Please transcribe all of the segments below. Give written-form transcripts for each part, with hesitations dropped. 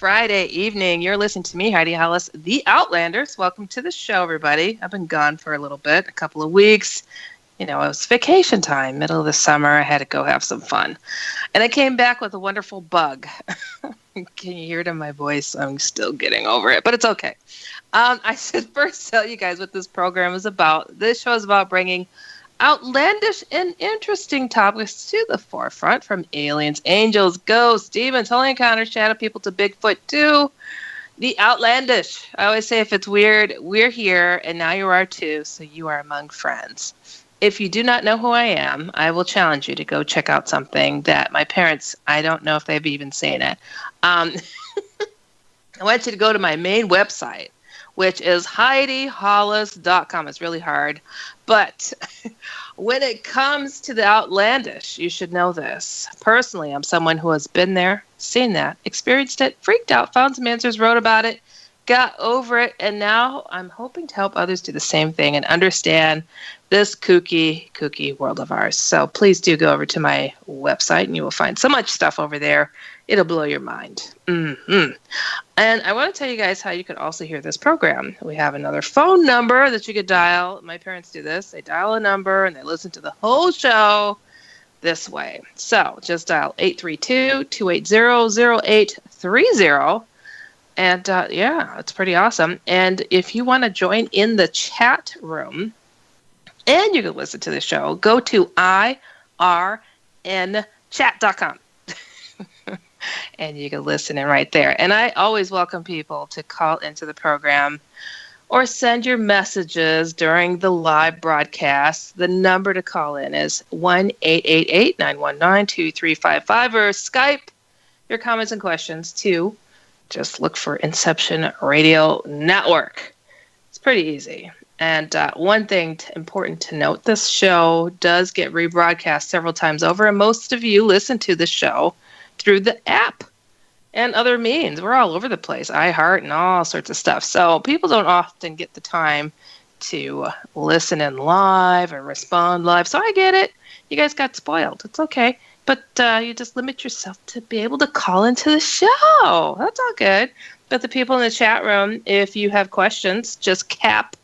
Friday evening. You're listening to me, Heidi Hollis, the Outlanders. Welcome to the show, everybody. I've been gone for a little bit, a couple of weeks. You know, it was vacation time, middle of the summer. I had to go have some fun. And I came back with a wonderful bug. Can you hear it in my voice? I'm still getting over it, but it's okay. I should first tell you guys what this program is about. This show is about bringing outlandish and interesting topics to the forefront, from aliens, angels, ghosts, demons, holy encounters, shadow people to Bigfoot to the outlandish. I always say if it's weird, we're here, and now you are too, so you are among friends. If you do not know who I am, I will challenge you to go check out something that my parents, I don't know if they've even seen it. I want you to go to my main website, which is HeidiHollis.com. It's really hard. But when it comes to the outlandish, you should know this. Personally, I'm someone who has been there, seen that, experienced it, freaked out, found some answers, wrote about it, got over it, and now I'm hoping to help others do the same thing and understand this kooky world of ours. So please do go over to my website, and you will find so much stuff over there. It'll blow your mind. Mm-hmm. And I want to tell you guys how you could also hear this program. We have another phone number that you could dial. My parents do this. They dial a number, and they listen to the whole show this way. So just dial 832-280-0830. And yeah, it's pretty awesome. And if you want to join in the chat room and you can listen to the show, go to irnchat.com. And you can listen in right there. And I always welcome people to call into the program or send your messages during the live broadcast. The number to call in is 1-888-919-2355, or Skype your comments and questions to just look for Inception Radio Network. It's pretty easy. And one thing important to note, this show does get rebroadcast several times over, and most of you listen to the show through the app and other means. We're all over the place, iHeart and all sorts of stuff. So people don't often get the time to listen in live or respond live. So I get it. You guys got spoiled. It's okay. But you just limit yourself to be able to call into the show. That's all good. But the people in the chat room, if you have questions, just cap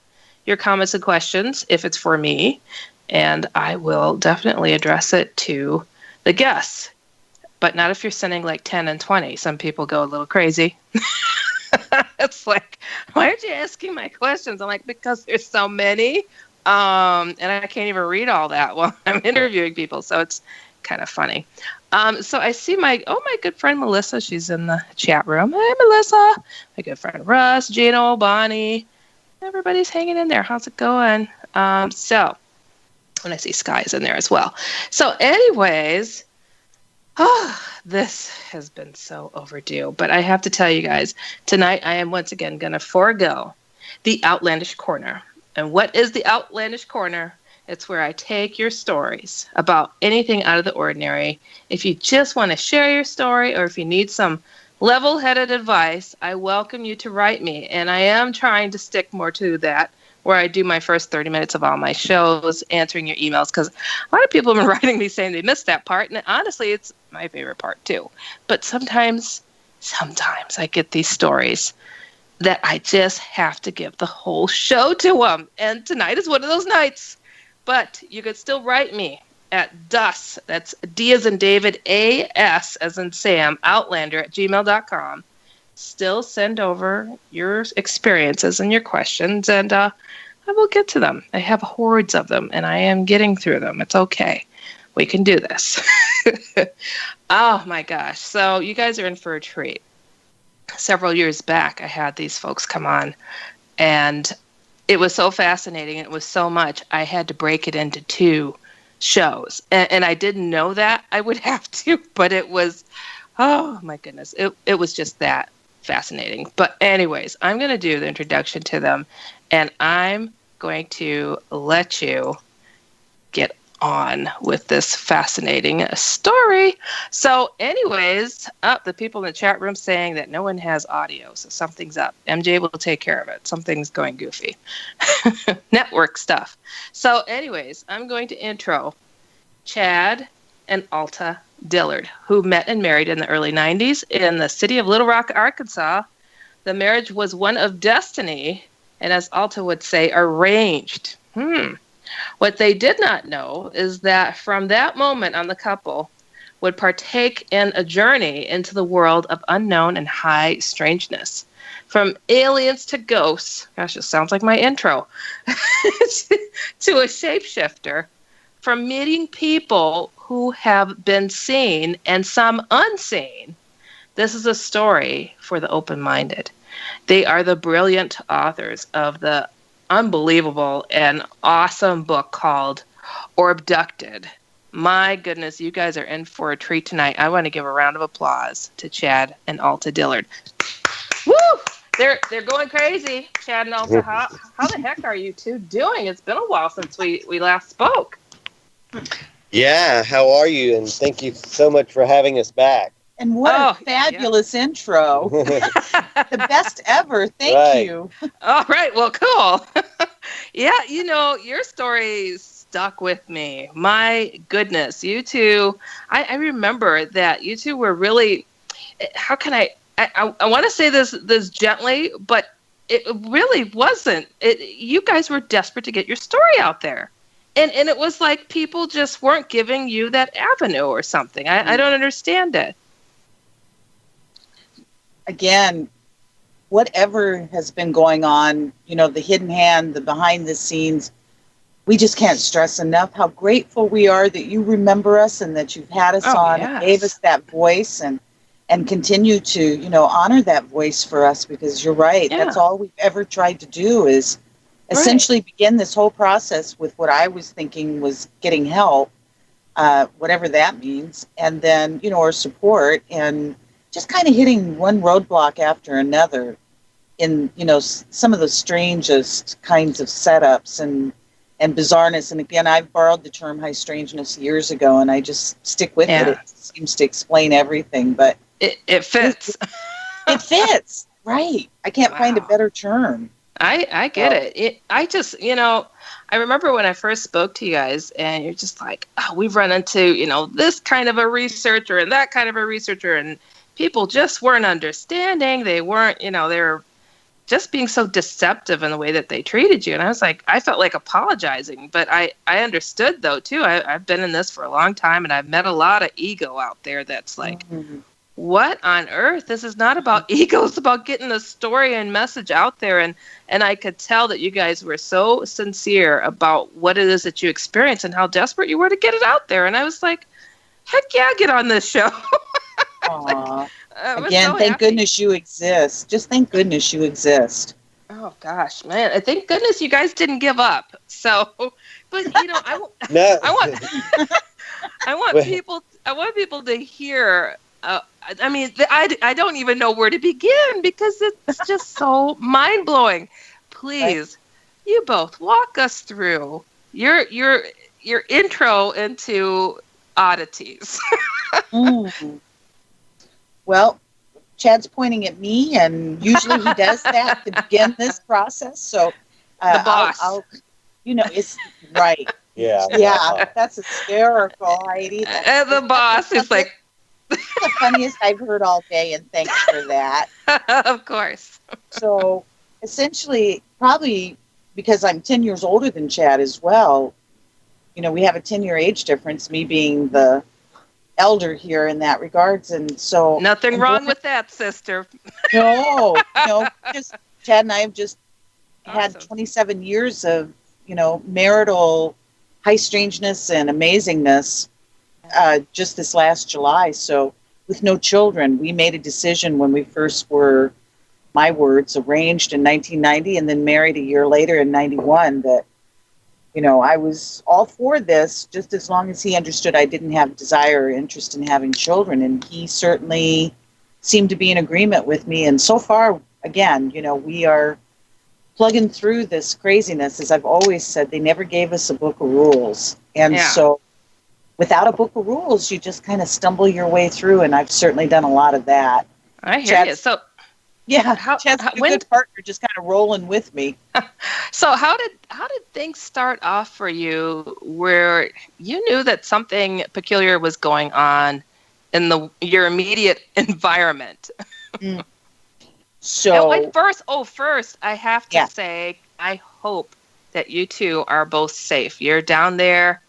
your comments and questions if it's for me, and I will definitely address it to the guests. But not if you're sending like 10 and 20. Some people go a little crazy. It's like, why aren't you asking my questions? I'm like, because there's so many. And I can't even read all that while I'm interviewing people. So it's kind of funny. So I see my good friend Melissa. She's in the chat room. Hey, Melissa. My good friend Russ, Gino, Bonnie. Everybody's hanging in there. How's it going? So, and I see Sky's in there as well. So anyways, this has been so overdue. But I have to tell you guys, tonight I am once again going to forego the Outlandish Corner. And what is the Outlandish Corner? It's where I take your stories about anything out of the ordinary. If you just want to share your story, or if you need some level-headed advice, I welcome you to write me. And I am trying to stick more to that, where I do my first 30 minutes of all my shows, answering your emails, because a lot of people have been writing me saying they missed that part. And honestly, it's my favorite part too. But sometimes I get these stories that I just have to give the whole show to them. And tonight is one of those nights. But you could still write me at DUS, that's D as in David, A-S as in Sam, Outlander @gmail.com. Still send over your experiences and your questions, and I will get to them. I have hordes of them, and I am getting through them. It's okay. We can do this. Oh, my gosh. So you guys are in for a treat. Several years back, I had these folks come on, and it was so fascinating. It was so much. I had to break it into 2 shows. And I didn't know that I would have to, but it was, oh, my goodness. It was just that fascinating. But anyways, I'm going to do the introduction to them, and I'm going to let you get on with this fascinating story. So anyways, the people in the chat room saying that no one has audio, so something's up. MJ will take care of it. Something's going goofy. Network stuff. So anyways, I'm going to intro Chad and Alta Dillard, who met and married in the early 90s in the city of Little Rock, Arkansas. The marriage was one of destiny, and as Alta would say, arranged. What they did not know is that from that moment on, the couple would partake in a journey into the world of unknown and high strangeness. From aliens to ghosts, gosh, it sounds like my intro, to a shapeshifter, from meeting people who have been seen and some unseen. This is a story for the open-minded. They are the brilliant authors of the unbelievable and awesome book called Abducted. My goodness, you guys are in for a treat tonight. I want to give a round of applause to Chad and Alta Dillard. Woo! They're going crazy. Chad and Alta, how the heck are you two doing? It's been a while since we last spoke. Yeah, how are you? And thank you so much for having us back. And what a fabulous intro. The best ever. Thank you. All right. Well, cool. Yeah, your story stuck with me. My goodness. You two, I remember that you two were really, how can I want to say this gently, but it really wasn't. You guys were desperate to get your story out there. And it was like people just weren't giving you that avenue or something. I don't understand it. Again, whatever has been going on, the hidden hand, the behind the scenes, we just can't stress enough how grateful we are that you remember us and that you've had us on, yes. Gave us that voice and continue to, honor that voice for us, because you're right. Yeah. That's all we've ever tried to do is essentially begin this whole process with what I was thinking was getting help, whatever that means, and then, our support and just kind of hitting one roadblock after another in, some of the strangest kinds of setups and bizarreness. And again, I've borrowed the term high strangeness years ago, and I just stick with it. It seems to explain everything, but it fits. It fits, right. I can't find a better term. I get it. I just, I remember when I first spoke to you guys, and you're just like, we've run into, this kind of a researcher and that kind of a researcher, and people just weren't understanding. They weren't, they were just being so deceptive in the way that they treated you. And I was like, I felt like apologizing, but I understood though too. I've been in this for a long time, and I've met a lot of ego out there that's like, what on earth? This is not about ego. It's about getting the story and message out there. And I could tell that you guys were so sincere about what it is that you experienced and how desperate you were to get it out there. And I was like, heck yeah, get on this show. Aww. Again, so thank goodness you exist. Just thank goodness you exist. Oh gosh, man! Thank goodness you guys didn't give up. So, but I want people to hear. I don't even know where to begin because it's just so mind blowing. Please, you both walk us through your intro into oddities. Well, Chad's pointing at me, and usually he does that to begin this process. So, the boss, it's right. Yeah, that's hysterical, Heidi. And the boss is like the funniest I've heard all day, and thanks for that. Of course. So, essentially, probably because I'm 10 years older than Chad as well. We have a 10-year age difference. Me being the elder here in that regards, and so nothing wrong with that, sister. No, just Chad and I have just had 27 years of marital high strangeness and amazingness just this last July. So with no children, we made a decision when we first were, my words, arranged in 1990 and then married a year later in 91 that I was all for this, just as long as he understood I didn't have desire or interest in having children. And he certainly seemed to be in agreement with me. And so far, again, we are plugging through this craziness. As I've always said, they never gave us a book of rules. And so without a book of rules, you just kind of stumble your way through. And I've certainly done a lot of that. I hear you. So Yeah, How, Chad's how been a when good partner, just kind of rolling with me. so how did things start off for you where you knew that something peculiar was going on in your immediate environment? Mm. And So, first, I have to yeah, say, I hope that you two are both safe. You're down there.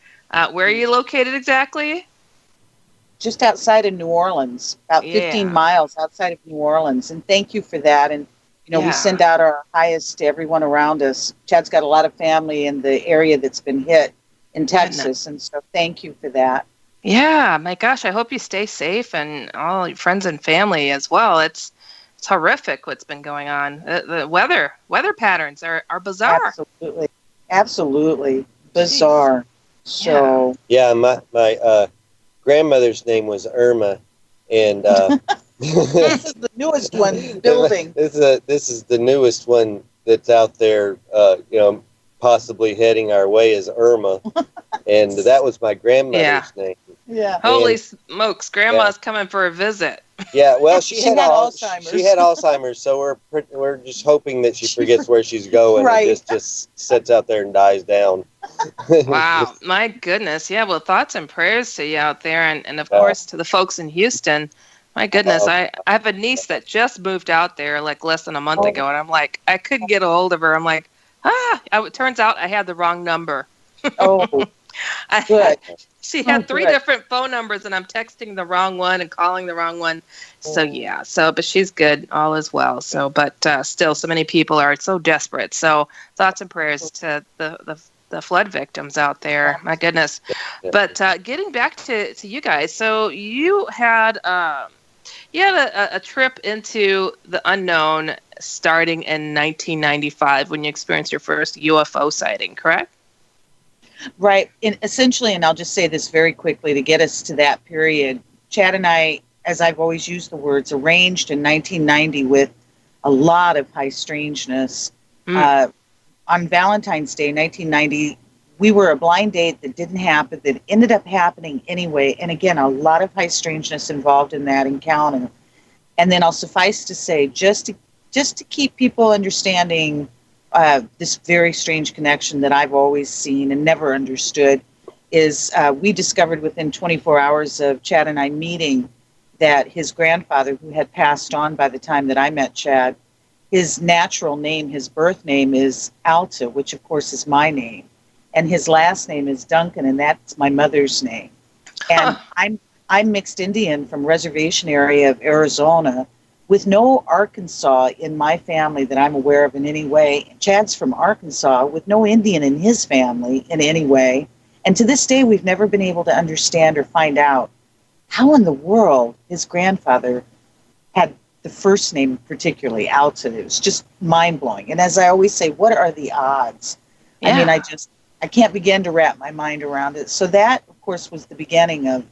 Where are you located exactly? just outside of New Orleans, about 15 Yeah, miles outside of New Orleans. And thank you for that. And, we yeah. send out our highest to everyone around us. Chad's got a lot of family in the area that's been hit in Goodness. Texas. And so thank you for that. Yeah, my gosh, I hope you stay safe and all your friends and family as well. It's horrific what's been going on. The weather patterns are bizarre. Absolutely. Absolutely. Jeez. Bizarre. Yeah. So, Yeah, my grandmother's name was Irma, and this is the newest one building. this is the newest one that's out there. Possibly heading our way is Irma, and that was my Yeah. grandmother's name. Yeah. Holy And smokes, Grandma's coming for a visit. yeah, well, She had Alzheimer's. She had Alzheimer's, so we're just hoping that she forgets where she's going Right. and just sits out there and dies down. Wow, my goodness. Yeah, well, thoughts and prayers to you out there, and of course to the folks in Houston. My goodness, I have a niece that just moved out there like less than a month ago, and I'm like, I couldn't get a hold of her. I'm like, it turns out I had the wrong number. Oh, good. She had three good. different phone numbers, and I'm texting the wrong one and calling the wrong one. So yeah, but she's good, all is well. So, but still, so many people are so desperate. So thoughts and prayers to the flood victims out there. My goodness. But getting back to you guys, so you had a trip into the unknown starting in 1995 when you experienced your first UFO sighting, correct? Right. And essentially, and I'll just say this very quickly to get us to that period, Chad and I, as I've always used the words, arranged in 1990 with a lot of high strangeness. On Valentine's Day, 1990, we were a blind date that didn't happen, that ended up happening anyway. And again, a lot of high strangeness involved in that encounter. And then I'll suffice to say, just to keep people understanding this very strange connection that I've always seen and never understood, is we discovered within 24 hours of Chad and I meeting that his grandfather, who had passed on by the time that I met Chad, his natural name, his birth name is Alta, which of course is my name. And his last name is Duncan, and that's my mother's name. And I'm mixed Indian from reservation area of Arizona, with no Arkansas in my family that I'm aware of in any way. Chad's from Arkansas with no Indian in his family in any way. And to this day, we've never been able to understand or find out how in the world his grandfather had the first name, particularly Alta. It was just mind-blowing. And as I always say, what are the odds? Yeah. I mean, I can't begin to wrap my mind around it. So that, of course, was the beginning of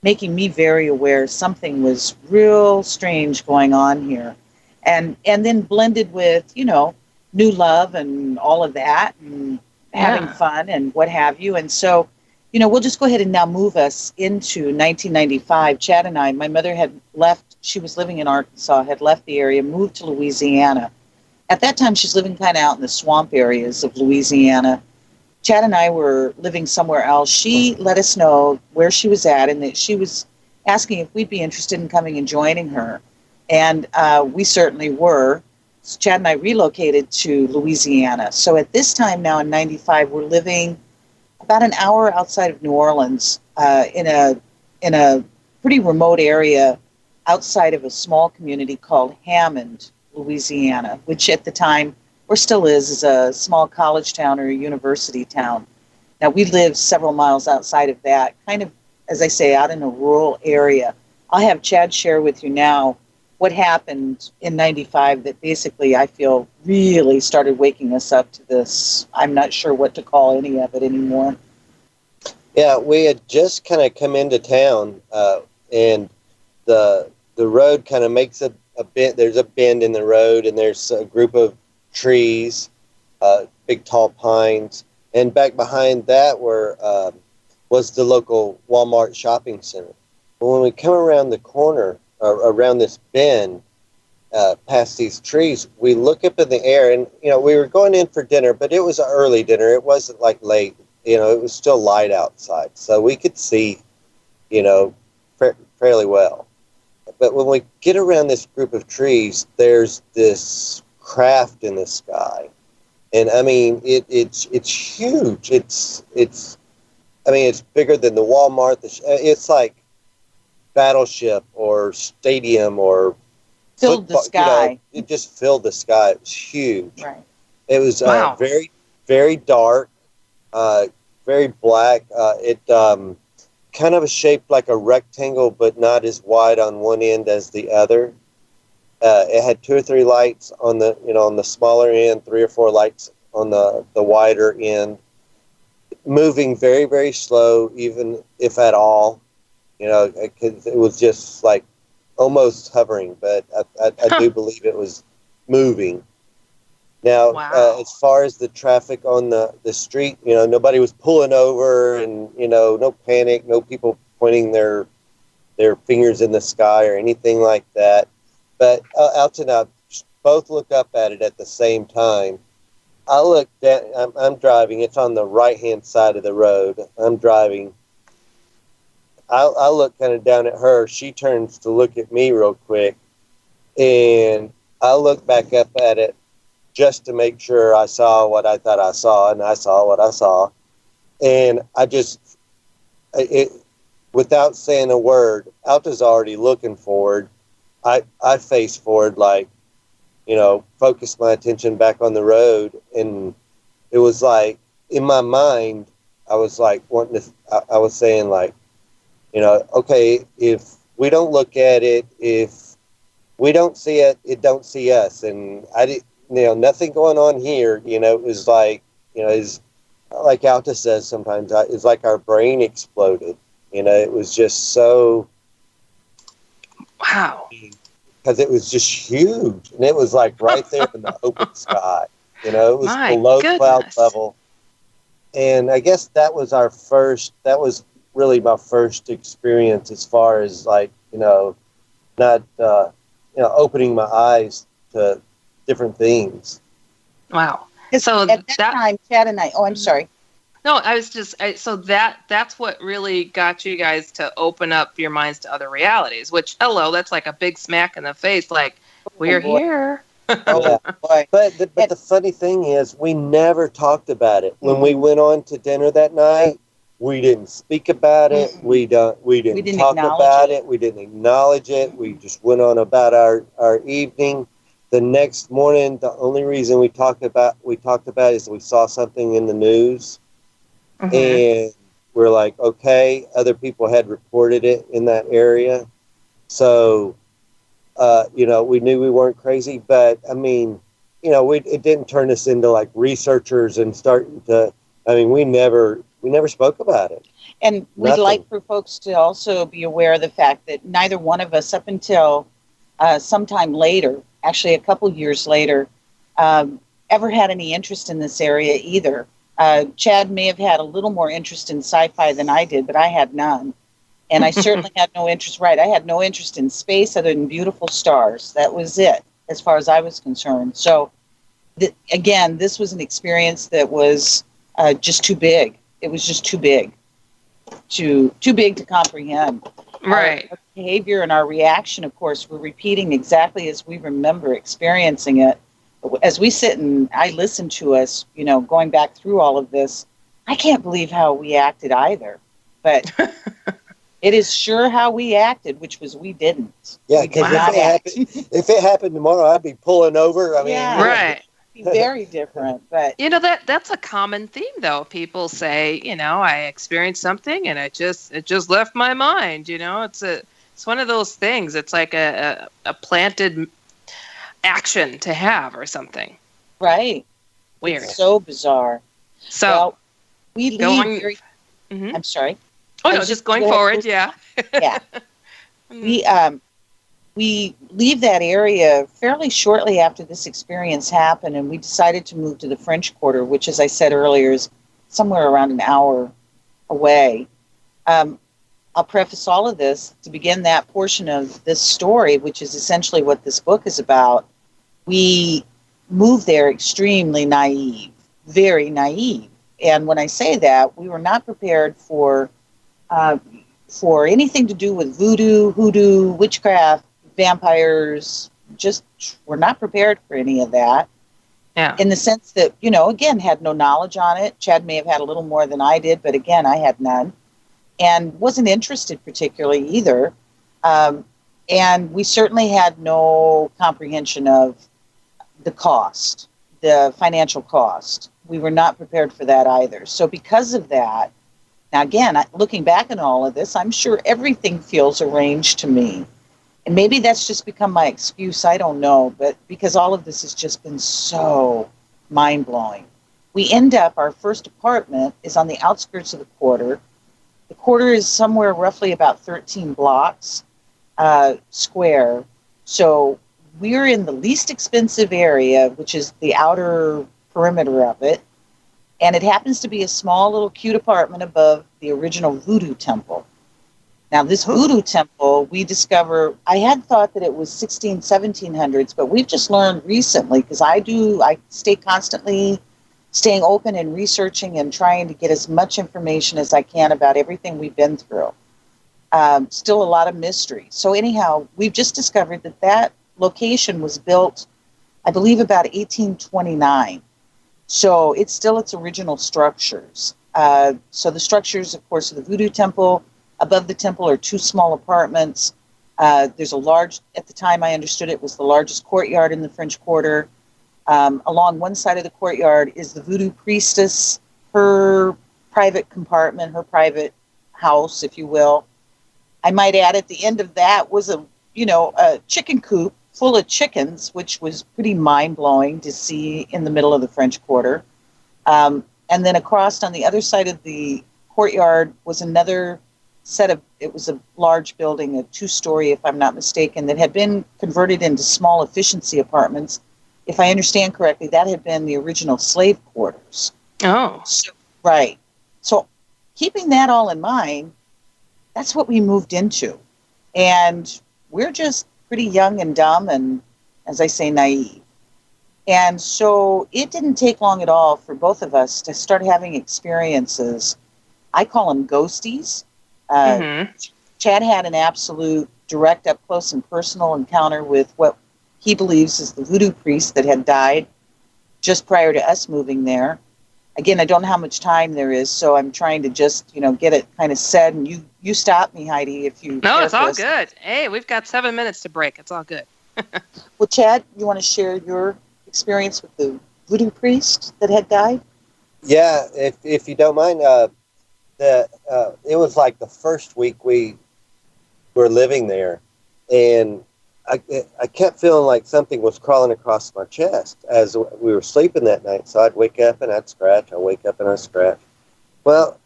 making me very aware something was real strange going on here. And then blended with, new love and all of that and having fun and what have you. And so, we'll just go ahead and now move us into 1995. Chad and I, my mother had left, she was living in Arkansas, had left the area, moved to Louisiana. At that time, she's living kind of out in the swamp areas of Louisiana. Chad and I were living somewhere else. She let us know where she was at and that she was asking if we'd be interested in coming and joining her. And we certainly were. So Chad and I relocated to Louisiana. So at this time now in 95, we're living about an hour outside of New Orleans in a pretty remote area outside of a small community called Hammond, Louisiana, which at the time, or still is a small college town or a university town. Now, we live several miles outside of that, kind of, as I say, out in a rural area. I'll have Chad share with you now what happened in 95 that basically I feel really started waking us up to this. I'm not sure what to call any of it anymore. Yeah, we had just kind of come into town, and the road kind of makes a bend. There's a bend in the road, and there's a group of trees, big tall pines, and back behind that was the local Walmart shopping center. But when we come around the corner, around this bend, past these trees, we look up in the air, and we were going in for dinner, but it was an early dinner. It wasn't like late. It was still light outside, so we could see, fairly well. But when we get around this group of trees, there's this craft in the sky, and I mean it's huge. It's bigger than the Walmart. It's like Battleship or Stadium or filled football, the sky. It just filled the sky. It was huge. Right. It was Wow. very, very dark, very black. It kind of shaped like a rectangle, but not as wide on one end as the other. It had 2 or 3 lights on the smaller end, 3 or 4 lights on the wider end, moving very, very slow, even if at all. It was just like almost hovering, but I do believe it was moving. Now, Wow. as far as the traffic on the street, nobody was pulling over, and no panic, no people pointing their fingers in the sky or anything like that. But Alta and I both look up at it at the same time. I look down. I'm driving. It's on the right-hand side of the road. I'm driving. I look kind of down at her. She turns to look at me real quick, and I look back up at it just to make sure I saw what I thought I saw, and I saw what I saw. And without saying a word, Alta's already looking forward. I face forward, like, focus my attention back on the road, and it was like, in my mind, I was like I was saying, like, okay, if we don't look at it, if we don't see it, it don't see us. And I didn't, nothing going on here, it was like, is like Alta says sometimes, it's like our brain exploded. It was just so, Wow. because it was just huge, and it was like right there in the open sky. It was My below goodness. cloud level. And I guess that was really my first experience as far as, like, not opening my eyes to different things. Wow. So at that time, Chad and I. Oh, I'm sorry. No, I was just so that's what really got you guys to open up your minds to other realities. Which, hello, that's like a big smack in the face. Like, we're here. Oh, boy. But the funny thing is, we never talked about it. When we went on to dinner that night, we didn't speak about it. We didn't talk about it. We didn't acknowledge it. We just went on about our evening. The next morning, the only reason we talked about is we saw something in the news, and we're like, okay, other people had reported it in that area, so we knew we weren't crazy. But I mean, it didn't turn us into like researchers and starting to. I mean, we never spoke about it. And we'd like for folks to also be aware of the fact that neither one of us, up until sometime later, actually a couple years later, ever had any interest in this area either. Chad may have had a little more interest in sci-fi than I did, but I had none. And I certainly had no interest, I had no interest in space other than beautiful stars. That was it, as far as I was concerned. So, again, this was an experience that was just too big. It was just too big. Too big to comprehend. Right. Our behavior and our reaction, of course, were repeating exactly as we remember experiencing it. As we sit and I listen to us, going back through all of this, I can't believe how we acted either. But it is sure how we acted, which was we didn't. Yeah, because if it happened tomorrow, I'd be pulling over. I mean, yeah. Right. Very different, but that's a common theme, though. People say, I experienced something and it just left my mind. It's one of those things. It's like a planted action to have or something. Right. Weird. It's so bizarre. So we leave. I'm sorry. Oh no, just going forward. Yeah. Yeah. We leave that area fairly shortly after this experience happened, and we decided to move to the French Quarter, which, as I said earlier, is somewhere around an hour away. I'll preface all of this to begin that portion of this story, which is essentially what this book is about. We moved there extremely naive, very naive. And when I say that, we were not prepared for anything to do with voodoo, hoodoo, witchcraft, vampires. Just we're not prepared for any of that. Yeah. In the sense that, you know, again, had no knowledge on it. Chad may have had a little more than I did, but again, I had none. And wasn't interested particularly either. And we certainly had no comprehension of the cost, the financial cost. We were not prepared for that either. So because of that, now again, looking back on all of this, I'm sure everything feels arranged to me. And maybe that's just become my excuse, I don't know, but because all of this has just been so mind-blowing. We end up, our first apartment is on the outskirts of the quarter. The quarter is somewhere roughly about 13 blocks square. So we're in the least expensive area, which is the outer perimeter of it. And it happens to be a small little cute apartment above the original voodoo temple. Now, this voodoo temple, we discover, I had thought that it was 1700s, but we've just learned recently, because I stay constantly staying open and researching and trying to get as much information as I can about everything we've been through. Still a lot of mystery. So anyhow, we've just discovered that location was built, I believe, about 1829. So it's still its original structures. So the structures, of course, of the voodoo temple, above the temple are two small apartments. There's a large, at the time I understood it was the largest courtyard in the French Quarter. Along one side of the courtyard is the voodoo priestess, her private compartment, her private house, if you will. I might add at the end of that was a chicken coop full of chickens, which was pretty mind-blowing to see in the middle of the French Quarter. And then across on the other side of the courtyard was another it was a large building, a 2-story, if I'm not mistaken, that had been converted into small efficiency apartments. If I understand correctly, that had been the original slave quarters. Oh. Right. So keeping that all in mind, that's what we moved into. And we're just pretty young and dumb and, as I say, naive. And so it didn't take long at all for both of us to start having experiences. I call them ghosties. Chad had an absolute direct, up close and personal encounter with what he believes is the voodoo priest that had died just prior to us moving there. Again, I don't know how much time there is, so I'm trying to just, get it kind of said. And you stop me, Heidi, if you. No, it's all good. Hey, we've got 7 minutes to break. It's all good. Well, Chad, you want to share your experience with the voodoo priest that had died? Yeah, if you don't mind, it was like the first week we were living there, and I kept feeling like something was crawling across my chest as we were sleeping that night. So I'd wake up and I'd scratch. I'd wake up and I'd scratch. Well,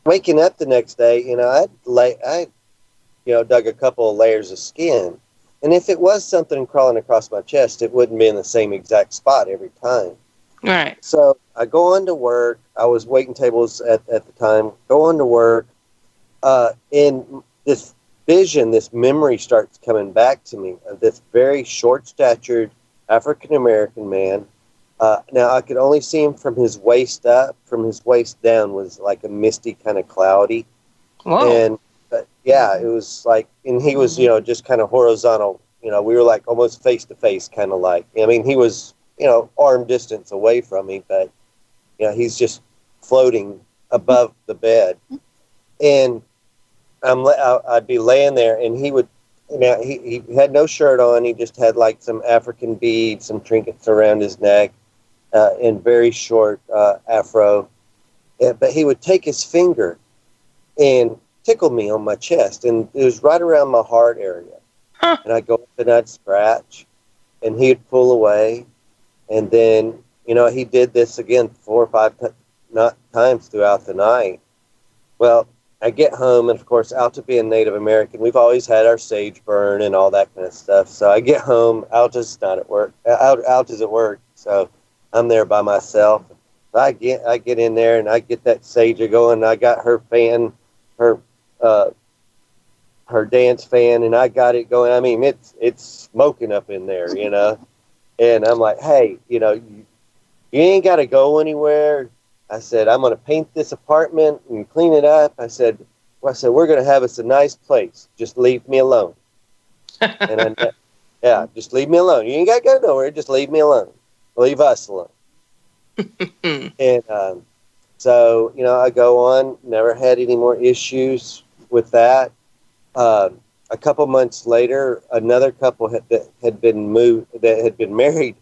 waking up the next day, I dug a couple of layers of skin. And if it was something crawling across my chest, it wouldn't be in the same exact spot every time. Right. So I go on to work. I was waiting tables at the time. Go on to work. In this vision, this memory starts coming back to me of this very short-statured African-American man. Now, I could only see him from his waist up. From his waist down was like a misty kind of cloudy. Whoa. And, it was like, and he was, just kind of horizontal. We were like almost face-to-face kind of like. I mean, he was, arm distance away from me, but, he's just floating above the bed. And I'd be laying there, and he would, he had no shirt on. He just had like some African beads, some trinkets around his neck, and very short afro. But he would take his finger and tickle me on my chest, and it was right around my heart area. Huh. And I'd go up and I'd scratch, and he'd pull away. And then, he did this again 4 or 5 times throughout the night. Well, I get home, and of course, Alta being Native American, we've always had our sage burn and all that kind of stuff. So I get home, Alta's not at work. Alta's at work, so I'm there by myself. I get in there, and I get that sage going. I got her fan, her her dance fan, and I got it going. I mean, it's smoking up in there, And I'm like, hey, you ain't got to go anywhere. I said, I'm going to paint this apartment and clean it up. I said, we're going to have us a nice place. Just leave me alone. And just leave me alone. You ain't got to go nowhere. Just leave me alone. Leave us alone. And so, I go on, never had any more issues with that. A couple months later, another couple that had been married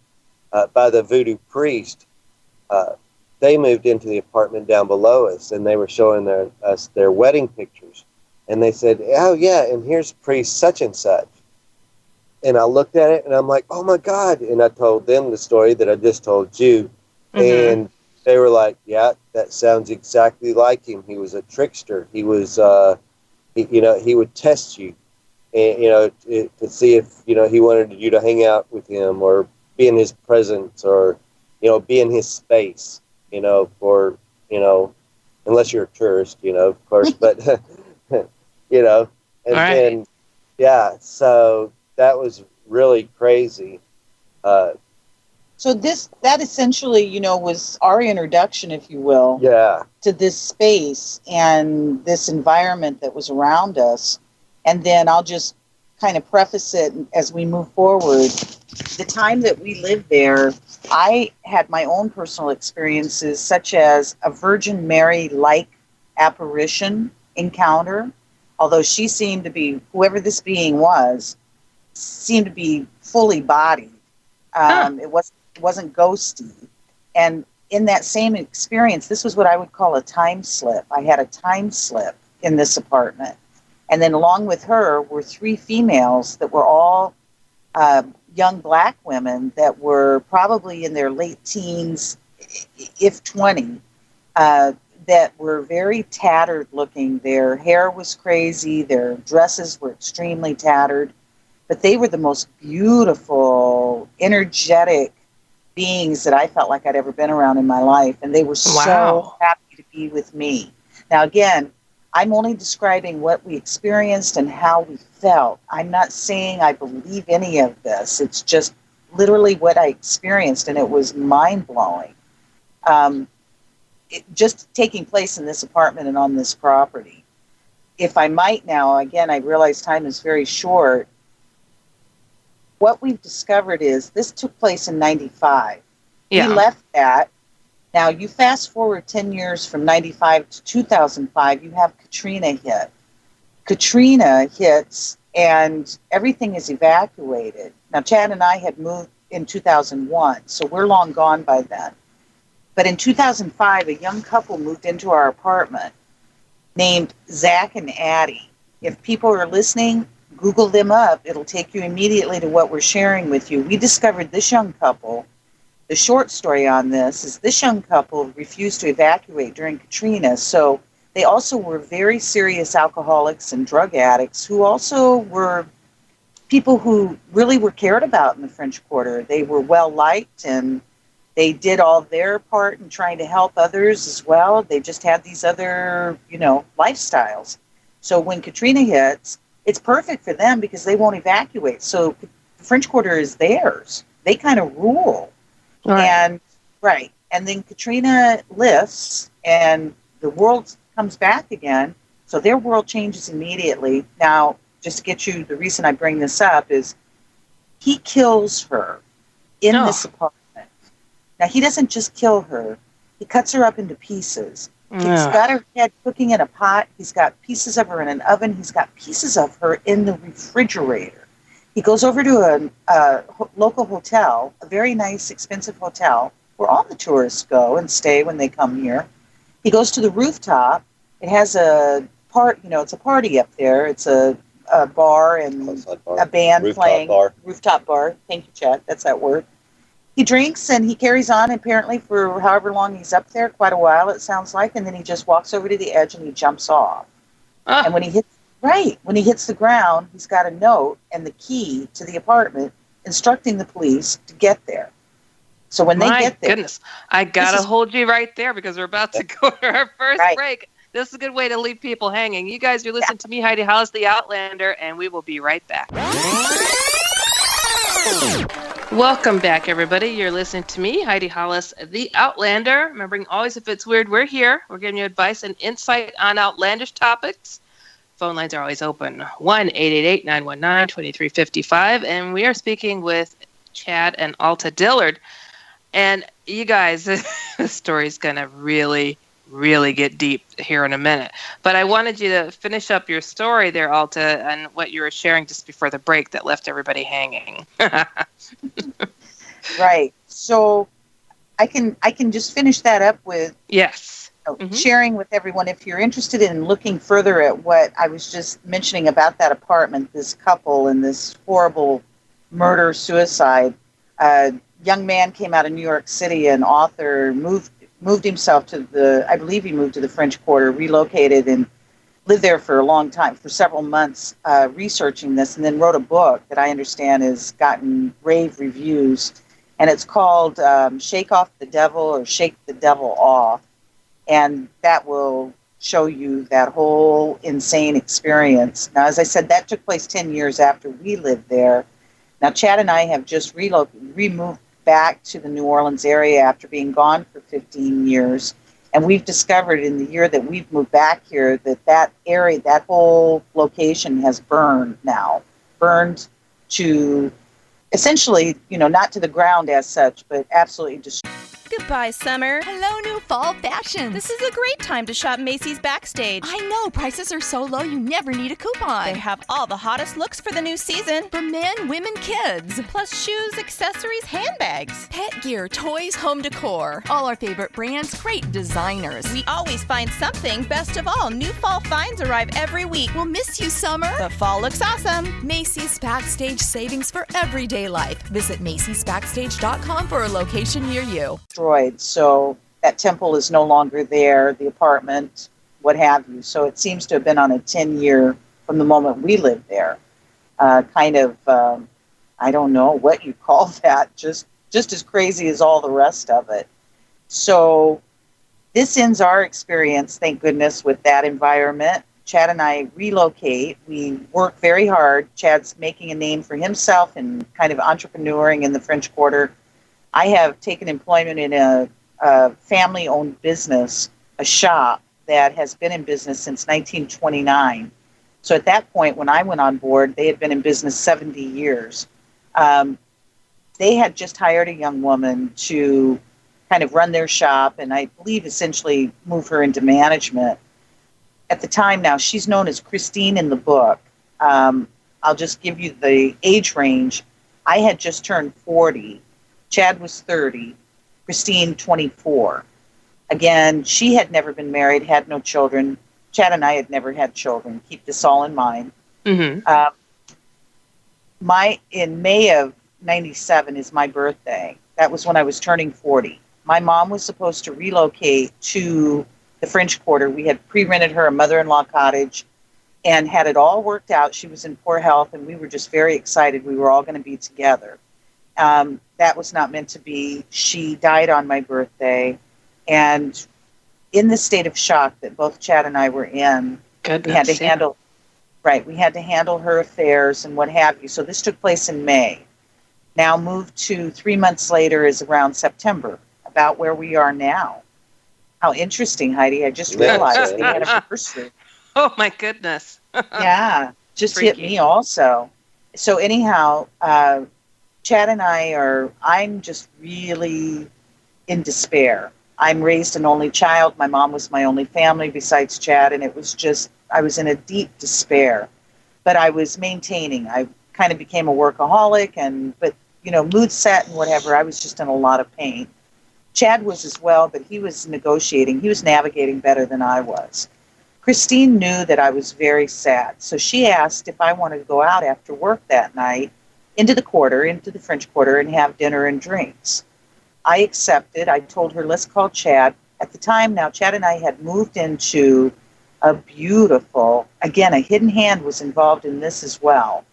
by the voodoo priest. They moved into the apartment down below us, and they were showing us their wedding pictures. And they said, oh, yeah, and here's priest such and such. And I looked at it, and I'm like, oh, my God. And I told them the story that I just told you. Mm-hmm. And they were like, yeah, that sounds exactly like him. He was a trickster. He was, he would test you, and, to see if, he wanted you to hang out with him or be in his presence or, be in his space, for, unless you're a tourist, of course, but, and right. Then, yeah, so that was really crazy. So that essentially, was our introduction, if you will, to this space and this environment that was around us. And then I'll just kind of preface it as we move forward. The time that we lived there, I had my own personal experiences, such as a Virgin Mary-like apparition encounter, although she seemed to be, whoever this being was, seemed to be fully bodied. It wasn't ghosty. And in that same experience, this was what I would call a time slip. I had a time slip in this apartment. And then along with her were 3 females that were all young black women that were probably in their late teens, if 20, that were very tattered looking. Their hair was crazy. Their dresses were extremely tattered. But they were the most beautiful, energetic beings that I felt like I'd ever been around in my life. And they were so happy to be with me. Now, again, I'm only describing what we experienced and how we felt. I'm not saying I believe any of this. It's just literally what I experienced, and it was mind-blowing. Just taking place in this apartment and on this property. If I might now, again, I realize time is very short. What we've discovered is this took place in 95. Yeah. We left that. Now, you fast forward 10 years from 95 to 2005, you have Katrina hit. Katrina hits, and everything is evacuated. Now, Chad and I had moved in 2001, so we're long gone by then. But in 2005, a young couple moved into our apartment named Zach and Addie. If people are listening, Google them up. It'll take you immediately to what we're sharing with you. We discovered this young couple. The short story on this is this young couple refused to evacuate during Katrina. So they also were very serious alcoholics and drug addicts who also were people who really were cared about in the French Quarter. They were well liked, and they did all their part in trying to help others as well. They just had these other, lifestyles. So when Katrina hits, it's perfect for them because they won't evacuate. So the French Quarter is theirs. They kind of rule. Right. And then Katrina lifts and the world comes back again. So their world changes immediately. Now, just to get you, the reason I bring this up is he kills her in this apartment. Now, he doesn't just kill her. He cuts her up into pieces. He's got her head cooking in a pot. He's got pieces of her in an oven. He's got pieces of her in the refrigerator. He goes over to a local hotel, a very nice, expensive hotel, where all the tourists go and stay when they come here. He goes to the rooftop. It has it's a party up there. It's a bar and a band playing. Rooftop bar. Thank you, Chad. That's that word. He drinks and he carries on apparently for however long he's up there, quite a while it sounds like, and then he just walks over to the edge and he jumps off. And when he hits the ground, he's got a note and the key to the apartment instructing the police to get there. So when they get there... My goodness. I got to hold you right there because we're about to go to our first break. This is a good way to leave people hanging. You guys are listening to me, Heidi Hollis, the Outlander, and we will be right back. Welcome back, everybody. You're listening to me, Heidi Hollis, the Outlander. Remembering always, if it's weird, we're here. We're giving you advice and insight on outlandish topics. Phone lines are always open. 1-888-919-2355. And we are speaking with Chad and Alta Dillard. And you guys, the story's going to really get deep here in a minute. But I wanted you to finish up your story there, Alta, and what you were sharing just before the break that left everybody hanging. Right. So I can just finish that up with sharing with everyone. If you're interested in looking further at what I was just mentioning about that apartment, this couple and this horrible murder-suicide, young man came out of New York City, an author, moved himself to I believe he moved to the French Quarter, relocated and lived there for a long time, for several months, researching this, and then wrote a book that I understand has gotten rave reviews. And it's called Shake Off the Devil or Shake the Devil Off. And that will show you that whole insane experience. Now, as I said, that took place 10 years after we lived there. Now, Chad and I have just removed back to the New Orleans area after being gone for 15 years. And we've discovered in the year that we've moved back here that area, that whole location has burned to essentially, not to the ground as such, but absolutely destroyed. Goodbye, summer. Hello, new fall fashion. This is a great time to shop Macy's Backstage. I know, prices are so low you never need a coupon. They have all the hottest looks for the new season. For men, women, kids. Plus shoes, accessories, handbags. Pet gear, toys, home decor. All our favorite brands, great designers. We always find something. Best of all, new fall finds arrive every week. We'll miss you, summer. But fall looks awesome. Macy's Backstage savings for everyday life. Visit Macy'sBackstage.com for a location near you. So that temple is no longer there, the apartment, what have you. So it seems to have been on a 10-year from the moment we lived there. I don't know what you call that, just as crazy as all the rest of it. So this ends our experience, thank goodness, with that environment. Chad and I relocate. We work very hard. Chad's making a name for himself and kind of entrepreneuring in the French Quarter. I have taken employment in a family-owned business, a shop that has been in business since 1929. So at that point, when I went on board, they had been in business 70 years. They had just hired a young woman to kind of run their shop, and I believe essentially move her into management. At the time now, she's known as Christine in the book. I'll just give you the age range. I had just turned 40. Chad was 30, Christine 24. Again, she had never been married, had no children. Chad and I had never had children. Keep this all in mind. Mm-hmm. In May of 97 is my birthday. That was when I was turning 40. My mom was supposed to relocate to the French Quarter. We had pre-rented her a mother-in-law cottage and had it all worked out. She was in poor health, and we were just very excited. We were all going to be together. That was not meant to be. She died on my birthday, and in the state of shock that both Chad and I were in, we had to handle her affairs and what have you. So this took place in May. Now moved to 3 months later is around September, about where we are now. How interesting, Heidi. I just realized the anniversary. Oh, my goodness. Yeah, just Freaky. hit me also. So anyhow, Chad and I'm just really in despair. I'm raised an only child. My mom was my only family besides Chad, and it was just, I was in a deep despair. But I was maintaining. I kind of became a workaholic, but mood set and whatever, I was just in a lot of pain. Chad was as well, but he was negotiating. He was navigating better than I was. Christine knew that I was very sad, so she asked if I wanted to go out after work that night into the French Quarter, and have dinner and drinks. I accepted. I told her, let's call Chad. At the time now, Chad and I had moved into a beautiful, again, a hidden hand was involved in this as well,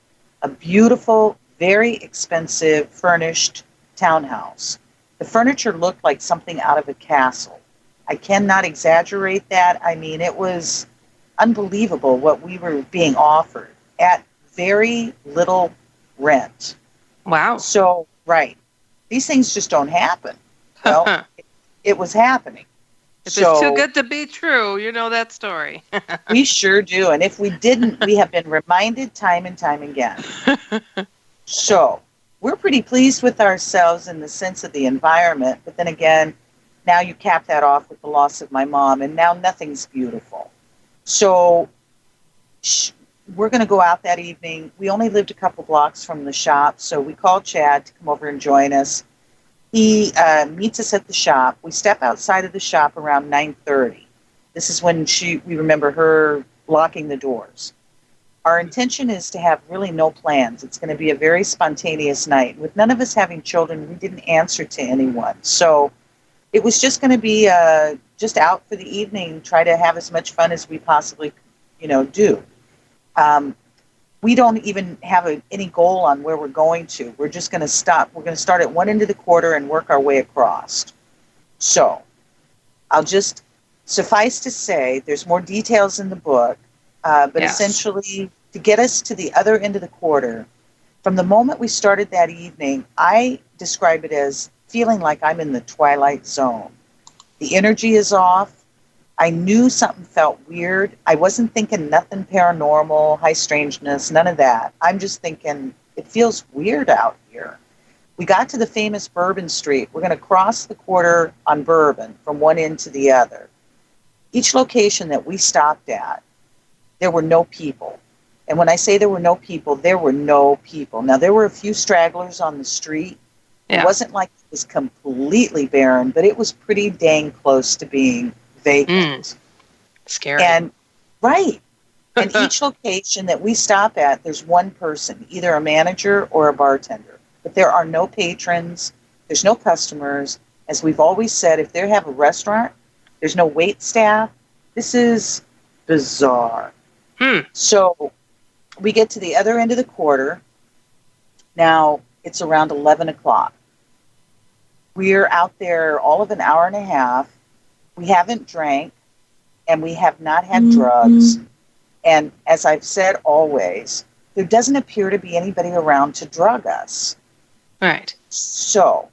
a beautiful, very expensive, furnished townhouse. The furniture looked like something out of a castle. I cannot exaggerate that. I mean, it was unbelievable what we were being offered at very little rent. Wow. So, right. These things just don't happen. Well, it was happening. If it's too good to be true, you know that story. We sure do. And if we didn't, we have been reminded time and time again. So we're pretty pleased with ourselves in the sense of the environment. But then again, now you cap that off with the loss of my mom, and now nothing's beautiful. So we're going to go out that evening. We only lived a couple blocks from the shop, so we called Chad to come over and join us. He meets us at the shop. We step outside of the shop around 9:30. This is when we remember her locking the doors. Our intention is to have really no plans. It's going to be a very spontaneous night. With none of us having children, we didn't answer to anyone. So it was just going to be just out for the evening, try to have as much fun as we possibly, do. We don't even have any goal on where we're going to. We're just going to stop. We're going to start at one end of the quarter and work our way across. So I'll just suffice to say there's more details in the book, but essentially to get us to the other end of the quarter, from the moment we started that evening, I describe it as feeling like I'm in the twilight zone. The energy is off. I knew something felt weird. I wasn't thinking nothing paranormal, high strangeness, none of that. I'm just thinking it feels weird out here. We got to the famous Bourbon Street. We're going to cross the quarter on Bourbon from one end to the other. Each location that we stopped at, there were no people. And when I say there were no people, there were no people. Now, there were a few stragglers on the street. Yeah. It wasn't like it was completely barren, but it was pretty dang close to being vacant. Scary. And right. And each location that we stop at, there's one person, either a manager or a bartender. But there are no patrons. There's no customers. As we've always said, if they have a restaurant, there's no wait staff. This is bizarre. So we get to the other end of the quarter. Now it's around 11 o'clock. We're out there all of an hour and a half. We haven't drank, and we have not had drugs. And as I've said always, there doesn't appear to be anybody around to drug us. Right. So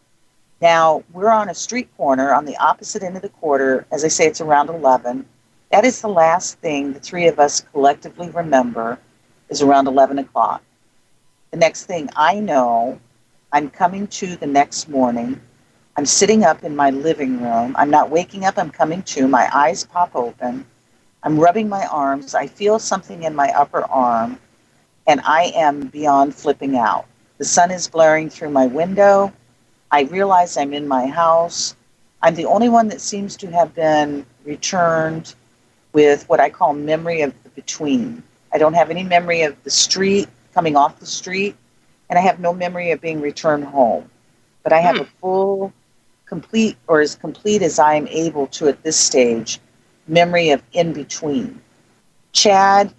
now we're on a street corner on the opposite end of the quarter. As I say, it's around 11. That is the last thing the three of us collectively remember is around 11 o'clock. The next thing I know, I'm coming to the next morning. I'm sitting up in my living room. I'm not waking up. I'm coming to. My eyes pop open. I'm rubbing my arms. I feel something in my upper arm, and I am beyond flipping out. The sun is blaring through my window. I realize I'm in my house. I'm the only one that seems to have been returned with what I call memory of the between. I don't have any memory of the street, coming off the street, and I have no memory of being returned home. But I have a full, complete, or as complete as I am able to at this stage, memory of in between. Chad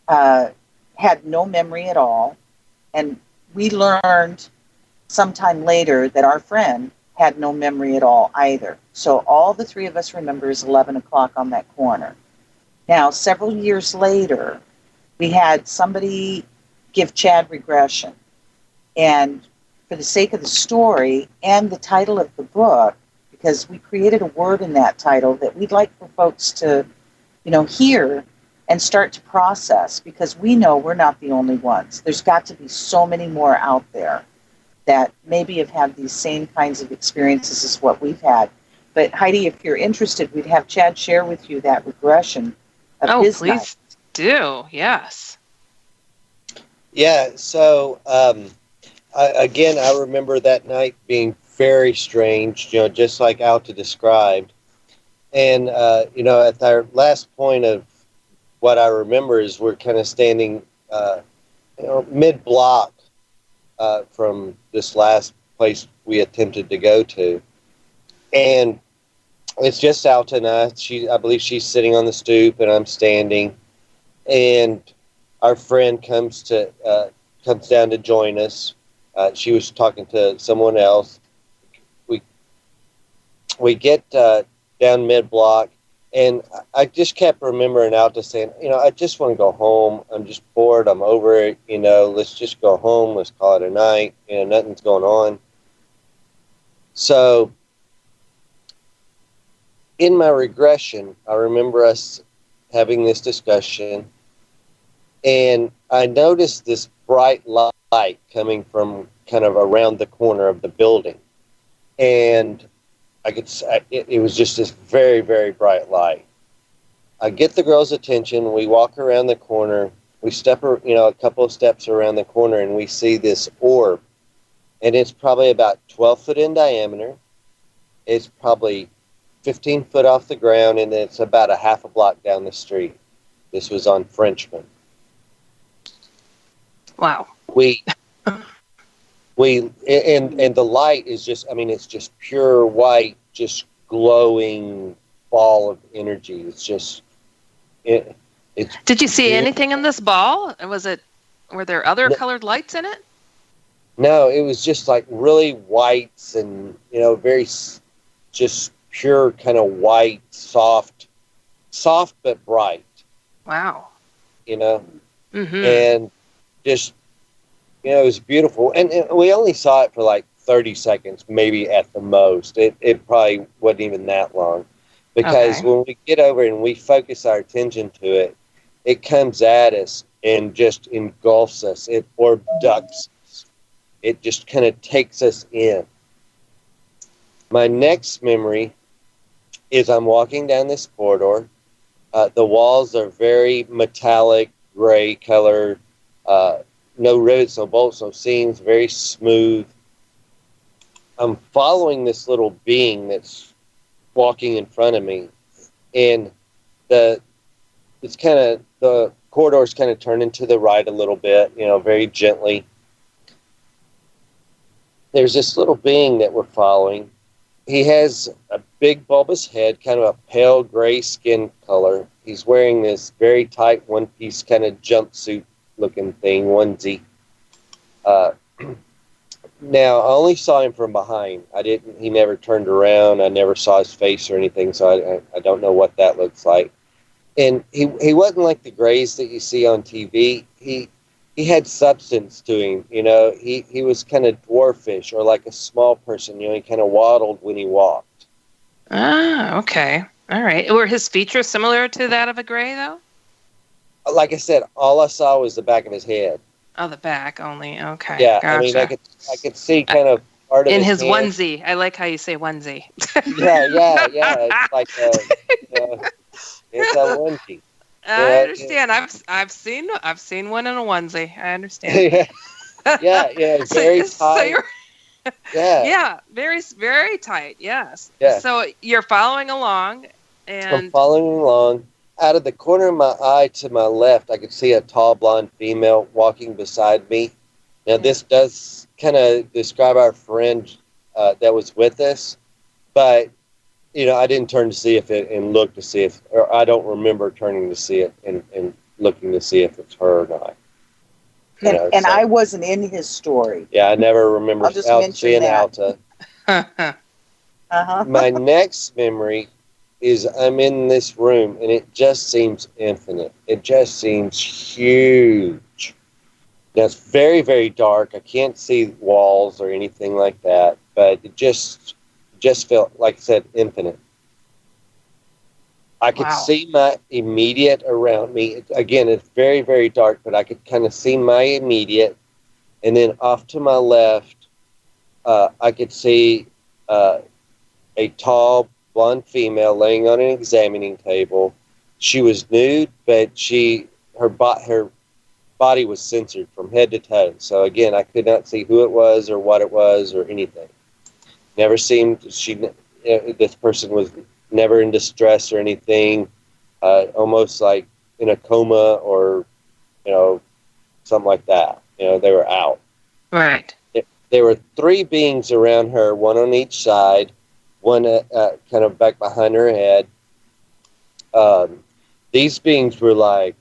had no memory at all, and we learned sometime later that our friend had no memory at all either. So all the three of us remember is 11 o'clock on that corner. Now, several years later, we had somebody give Chad regression. And for the sake of the story and the title of the book, because we created a word in that title that we'd like for folks to, hear and start to process, because we know we're not the only ones. There's got to be so many more out there that maybe have had these same kinds of experiences as what we've had. But Heidi, if you're interested, we'd have Chad share with you that regression of his please night. Do. Yes. Yeah. So, I remember that night being very strange, just like Alta described. And, at our last point of what I remember is we're kind of standing, mid-block from this last place we attempted to go to. And it's just Alta and I. I believe she's sitting on the stoop and I'm standing. And our friend comes down to join us. She was talking to someone else. We get down mid-block. And I just kept remembering Alta saying, I just want to go home. I'm just bored. I'm over it. Let's just go home. Let's call it a night. Nothing's going on. So in my regression, I remember us having this discussion, and I noticed this bright light coming from kind of around the corner of the building. And it was just this very, very bright light. I get the girl's attention. We walk around the corner. We step, a couple of steps around the corner, and we see this orb. And it's probably about 12 foot in diameter. It's probably 15 foot off the ground, and it's about a half a block down the street. This was on Frenchman. Wow. And the light is just, it's just pure white, just glowing ball of energy. It's just, it's. Did you see anything in this ball? Were there other colored lights in it? No, it was just like really whites and, very just pure kind of white, soft but bright. Wow. Mm-hmm. And just, it was beautiful. And we only saw it for like 30 seconds, maybe at the most. It probably wasn't even that long. Because when we get over and we focus our attention to it, it comes at us and just engulfs us. It abducts us. It just kind of takes us in. My next memory is I'm walking down this corridor. The walls are very metallic, gray color. No rivets, no bolts, no seams, very smooth. I'm following this little being that's walking in front of me, and the corridor's kind of turning to the right a little bit, very gently. There's this little being that we're following. He has a big bulbous head, kind of a pale gray skin color. He's wearing this very tight one-piece kind of jumpsuit looking thing, onesie. Now, I only saw him from behind. He never turned around. I never saw his face or anything, so I don't know what that looks like. And he wasn't like the grays that you see on TV. He had substance to him, He was kind of dwarfish or like a small person, He kind of waddled when he walked. Ah, okay. All right. Were his features similar to that of a gray, though? Like I said, all I saw was the back of his head. Oh, the back only. Okay. Yeah, gotcha. I could see kind of part of in his hand. onesie. I like how you say onesie. Yeah. It's like it's a onesie. I understand. I've seen one in a onesie. I understand. yeah. Very tight. Yeah, very, very tight. Yes. Yeah. So you're following along, and I'm following along. Out of the corner of my eye to my left, I could see a tall blonde female walking beside me. Now, this does kind of describe our friend that was with us, but I didn't turn to see if it and look to see if, or I don't remember turning to see it and looking to see if it's her or not. And I wasn't in his story. Yeah, I never remember seeing Alta. My next memory is I'm in this room, and it just seems infinite. It just seems huge. Now, it's very, very dark. I can't see walls or anything like that, but it just felt, like I said, infinite. I could see my immediate around me. Again, it's very, very dark, but I could kind of see my immediate. And then off to my left, I could see a tall, blonde female laying on an examining table. She was nude, but her body was censored from head to toe. So again, I could not see who it was or what it was or anything. Never seemed this person was never in distress or anything. Almost like in a coma or something like that. They were out. Right. There were three beings around her, one on each side. One kind of back behind her head. These beings were like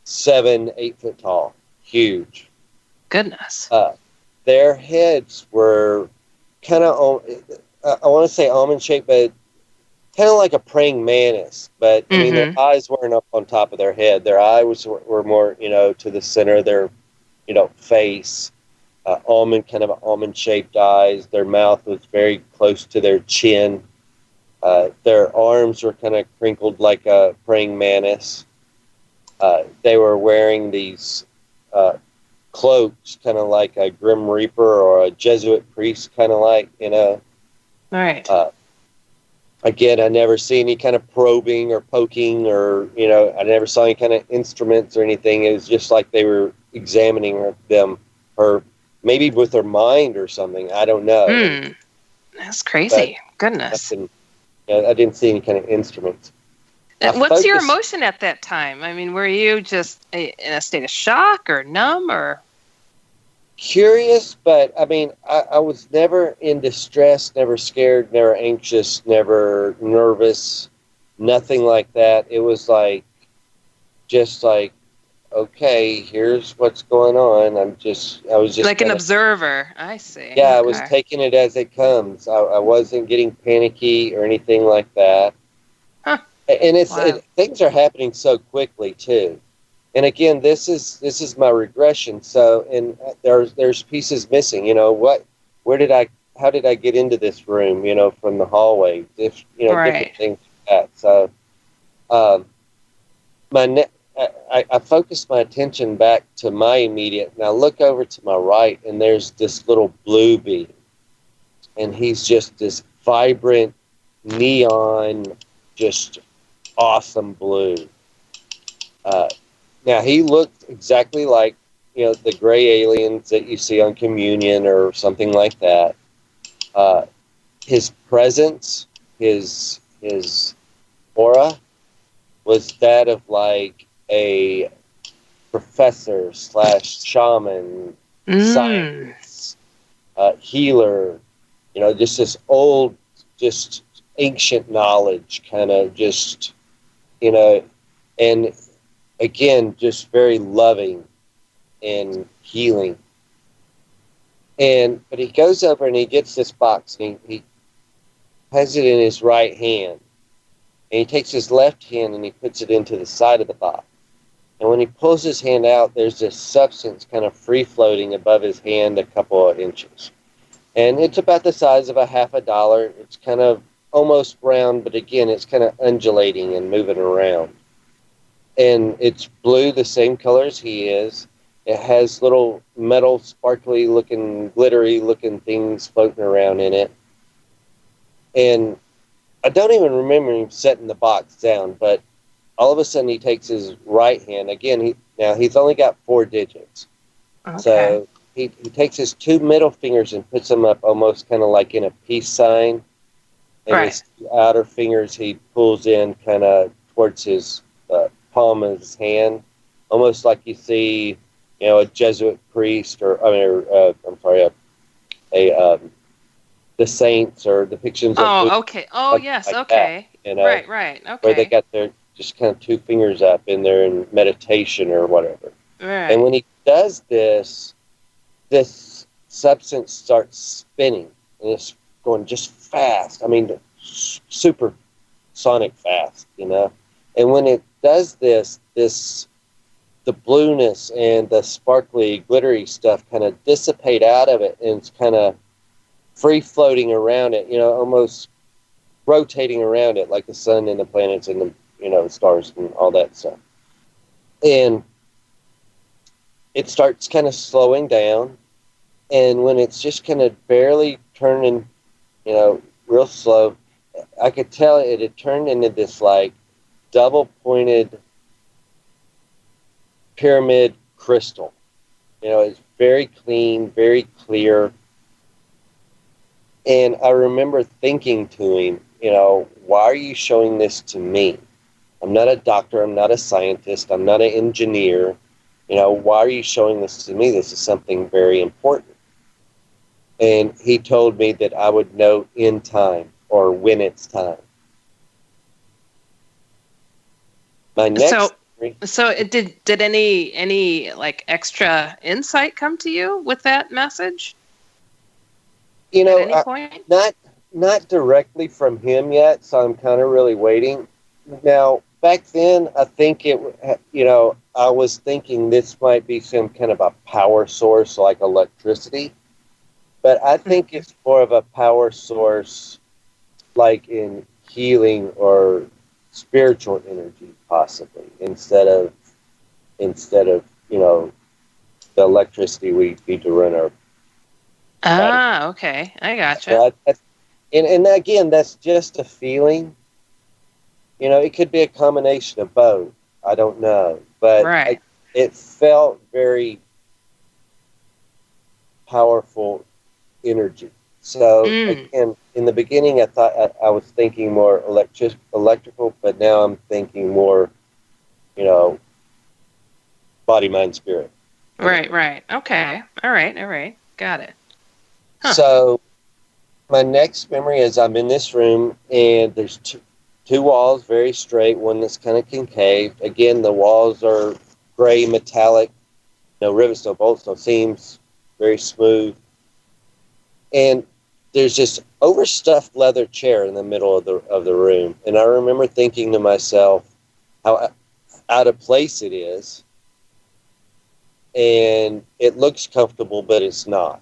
7-8 foot tall, huge. Goodness. Their heads were kind of, I want to say almond shaped, but kind of like a praying mantis, but I mean, their eyes weren't up on top of their head. Their eyes were more, to the center of their, face. Almond shaped eyes. Their mouth was very close to their chin. Their arms were kind of crinkled like a praying mantis. They were wearing these cloaks, kind of like a Grim Reaper or a Jesuit priest, kind of like, All right. Again, I never see any kind of probing or poking or, I never saw any kind of instruments or anything. It was just like they were examining them, or maybe with their mind or something. I don't know. That's crazy. Goodness. I didn't see any kind of instruments. And what's your emotion at that time? I mean, were you just in a state of shock or numb or? Curious, but I mean, I was never in distress, never scared, never anxious, never nervous, nothing like that. It was just like, okay, here's what's going on. I was just like an observer. I see. Yeah, okay. I was taking it as it comes. I wasn't getting panicky or anything like that. Huh. And things are happening so quickly too. And again, this is my regression. So, and there's pieces missing. How did I get into this room? From the hallway, different things like that. So, I focused my attention back to my immediate, and I look over to my right, and there's this little blue bee, and he's just this vibrant, neon, just awesome blue. Now, he looked exactly like, the gray aliens that you see on Communion or something like that. His presence, his aura was that of like a professor / shaman, science, healer, just this old, just ancient knowledge kind of just, and again, just very loving and healing. But he goes over and he gets this box and he has it in his right hand. And he takes his left hand and he puts it into the side of the box. And when he pulls his hand out, there's this substance kind of free floating above his hand a couple of inches. And it's about the size of $50. It's kind of almost round, but again, it's kind of undulating and moving around. And it's blue, the same color as he is. It has little metal, sparkly looking, glittery looking things floating around in it. And I don't even remember him setting the box down, but all of a sudden he takes his right hand. Again, he's only got 4 digits. Okay. So he takes his 2 middle fingers and puts them up almost kind of like in a peace sign. And his outer fingers he pulls in kind of towards his palm of his hand, almost like you see, a Jesuit priest or the saints or depictions. Okay. Oh, yes. Like okay. That, Right. Okay. Where they got their just kind of 2 fingers up in there in meditation or whatever. Right. And when he does this substance starts spinning and it's going just fast. I mean, super sonic fast, And when it does this, the blueness and the sparkly, glittery stuff kind of dissipate out of it, and it's kind of free floating around it, almost rotating around it like the sun and the planets and the stars and all that stuff. And it starts kind of slowing down, and when it's just kind of barely turning, real slow, I could tell it had turned into this like double-pointed pyramid crystal. It's very clean, very clear. And I remember thinking to him, why are you showing this to me? I'm not a doctor. I'm not a scientist. I'm not an engineer. Why are you showing this to me? This is something very important. And he told me that I would know in time or when it's time. My next So did any like extra insight come to you with that message? At any point? not directly from him yet, so I'm kind of really waiting. Now, back then, I think I was thinking this might be some kind of a power source like electricity, but I think it's more of a power source like in healing or spiritual energy, possibly, instead of the electricity we need to run our body. Okay, I gotcha. And again, that's just a feeling. It could be a combination of both. I don't know, but it felt very powerful energy. So again, in the beginning, I thought I was thinking more electrical, but now I'm thinking more, body, mind, spirit. Right. Okay. All right. Got it. Huh. So my next memory is I'm in this room, and there's two walls, very straight, one that's kind of concave. Again, the walls are gray, metallic, no rivets, no bolts, no seams, very smooth. And there's this overstuffed leather chair in the middle of the room. And I remember thinking to myself how out of place it is. And it looks comfortable, but it's not.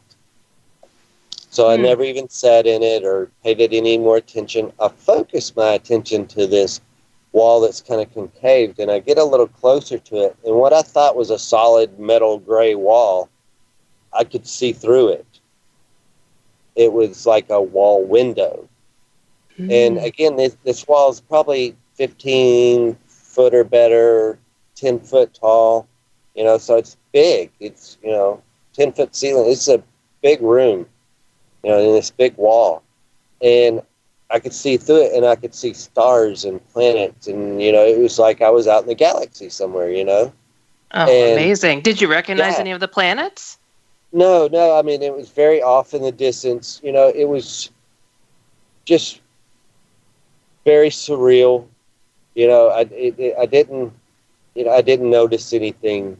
So I never even sat in it or paid it any more attention. I focused my attention to this wall that's kind of concaved, and I get a little closer to it. And what I thought was a solid metal gray wall, I could see through it. It was like a wall window. And again, this wall is probably 15 foot or better, 10 foot tall, so it's big. It's, 10-foot ceiling. It's a big room, in this big wall. And I could see through it, and I could see stars and planets. And, it was like I was out in the galaxy somewhere, Oh, and, amazing. Did you recognize any of the planets? No. I mean, it was very off in the distance. It was just very surreal. I didn't notice anything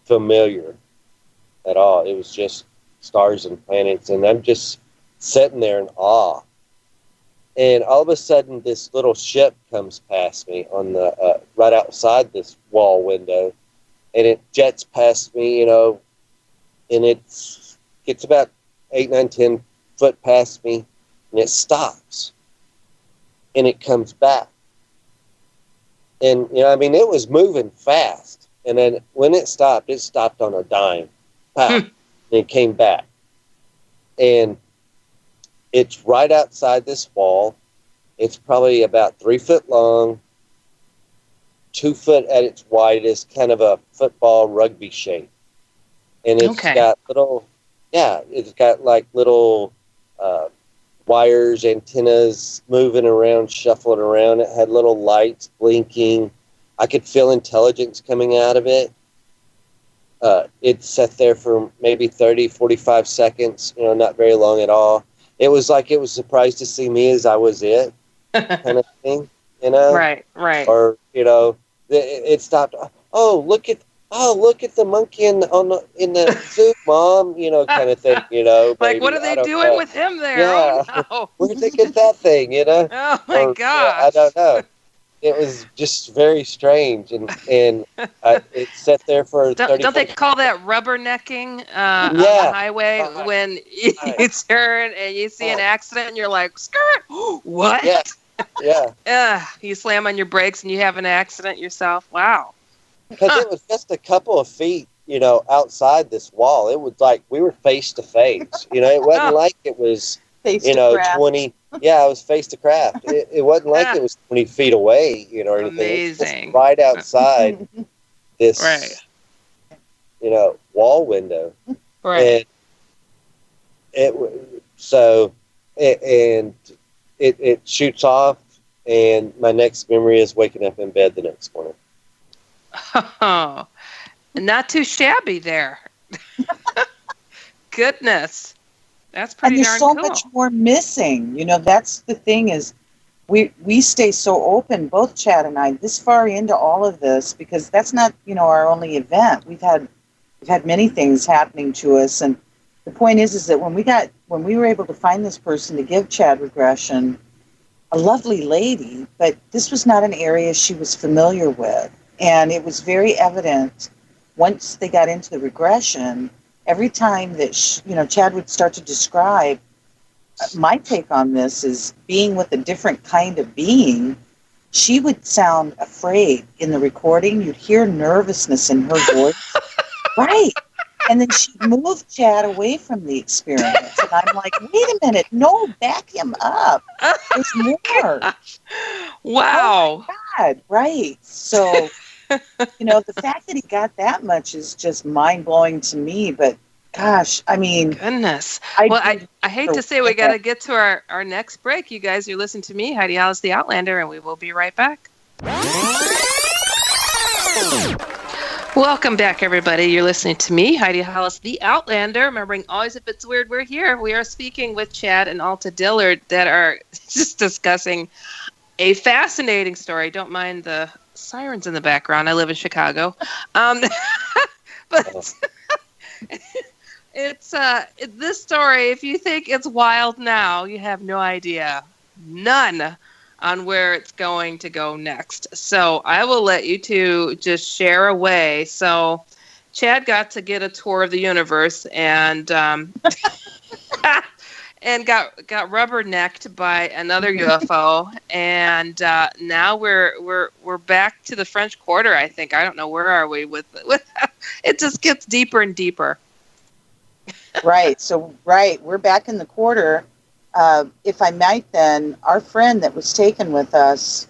familiar at all. It was just stars and planets, and I'm just sitting there in awe. And all of a sudden, this little ship comes past me on the right outside this wall window, and it jets past me, and it gets about 8, 9, 10 foot past me, and it stops, and it comes back. And, it was moving fast. And then when it stopped on a dime. Pow, and it came back. And it's right outside this wall. It's probably about 3 foot long, 2 foot at its widest, kind of a football rugby shape. And it's got little wires, antennas moving around, shuffling around. It had little lights blinking. I could feel intelligence coming out of it. It sat there for maybe 30, 45 seconds, not very long at all. It was like it was surprised to see me as I was it, kind of thing, Right. Or, it stopped. Oh, look at the monkey in the zoo, Mom, kind of thing, Like, maybe. what are they doing with him there? Yeah. Oh, no. Where'd they get that thing, Oh, my gosh. I don't know. It was just very strange, and it sat there for 30 Don't they call that rubbernecking on the highway when you turn and you see an accident and you're like, skirt, what? Yeah. You slam on your brakes and you have an accident yourself. Wow. Because it was just a couple of feet, outside this wall. It was like we were face to face. It wasn't like it was, 20. Yeah, it was face to craft. It wasn't like it was 20 feet away, or anything. Amazing. It was right outside this, wall window. Right. And it shoots off, and my next memory is waking up in bed the next morning. Oh, not too shabby there. Goodness. That's pretty and darn there's so cool. much more missing. That's the thing is we stay so open, both Chad and I, this far into all of this, because that's not, our only event. We've had many things happening to us. And the point is that when we got when we were able to find this person to give Chad regression, a lovely lady, but this was not an area she was familiar with. And it was very evident once they got into the regression, every time that, Chad would start to describe, my take on this is being with a different kind of being, she would sound afraid in the recording. You'd hear nervousness in her voice. Right. And then she'd move Chad away from the experience. And I'm like, wait a minute. No, back him up. There's more. Wow. Oh, my God. Right. So, the fact that he got that much is just mind-blowing to me. But, gosh, I mean. Goodness. I hate to say we got to get to our next break. You guys, you're listening to me, Heidi Hollis, the Outlander, and we will be right back. Welcome back, everybody. You're listening to me, Heidi Hollis, the Outlander. Remembering, always if it's weird, we're here. We are speaking with Chad and Alta Dillard that are just discussing a fascinating story. Don't mind the sirens in the background. I live in Chicago. But it's this story, if you think it's wild now, you have no idea. None on where it's going to go next. So I will let you two just share away. So Chad got to get a tour of the universe and and got rubbernecked by another UFO. And now we're back to the French Quarter, I think. I don't know, where are we with it just gets deeper and deeper. Right. So we're back in the quarter. If I might then, our friend that was taken with us,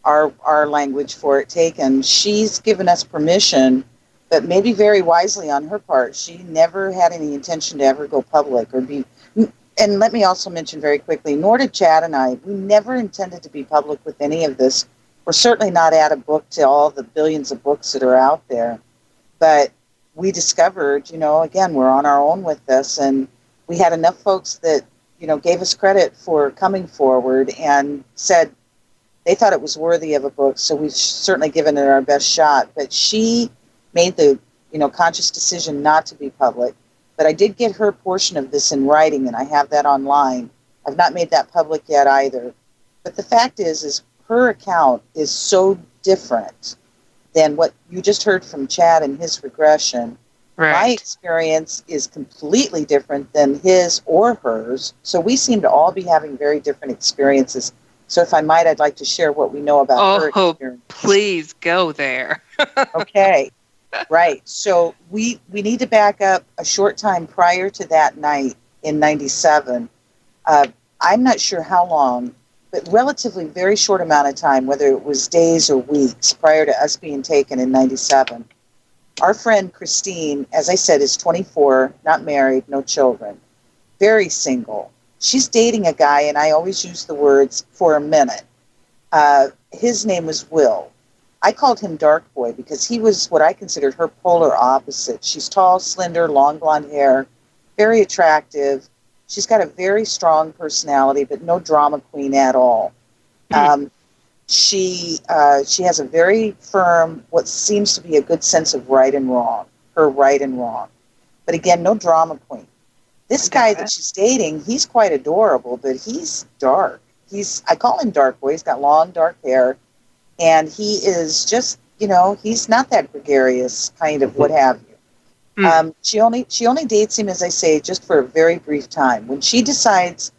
our language for it taken, she's given us permission, but maybe very wisely on her part. She never had any intention to ever go public or be, and let me also mention very quickly, nor did Chad and I, we never intended to be public with any of this. We're certainly not add a book to all the billions of books that are out there, but we discovered, again, we're on our own with this, and we had enough folks that gave us credit for coming forward and said they thought it was worthy of a book, so we've certainly given it our best shot. But she made the, conscious decision not to be public. But I did get her portion of this in writing, and I have that online. I've not made that public yet either. But the fact is her account is so different than what you just heard from Chad and his regression. Right. My experience is completely different than his or hers. So we seem to all be having very different experiences. So if I might, I'd like to share what we know about her experience. Please go there. Okay. Right. So we need to back up a short time prior to that night in 97. I'm not sure how long, but relatively very short amount of time, whether it was days or weeks prior to us being taken in 97. Our friend Christine, as I said, is 24, not married, no children, very single. She's dating a guy, and I always use the words for a minute. His name was Will. I called him Dark Boy because he was what I considered her polar opposite. She's tall, slender, long blonde hair, very attractive. She's got a very strong personality, but no drama queen at all. She has a very firm, what seems to be a good sense of right and wrong, her right and wrong. But again, no drama queen. This guy that she's dating, he's quite adorable, but he's dark. I call him Dark Boy. He's got long, dark hair. And he is just, he's not that gregarious kind of what have you. She only dates him, as I say, just for a very brief time. When she decides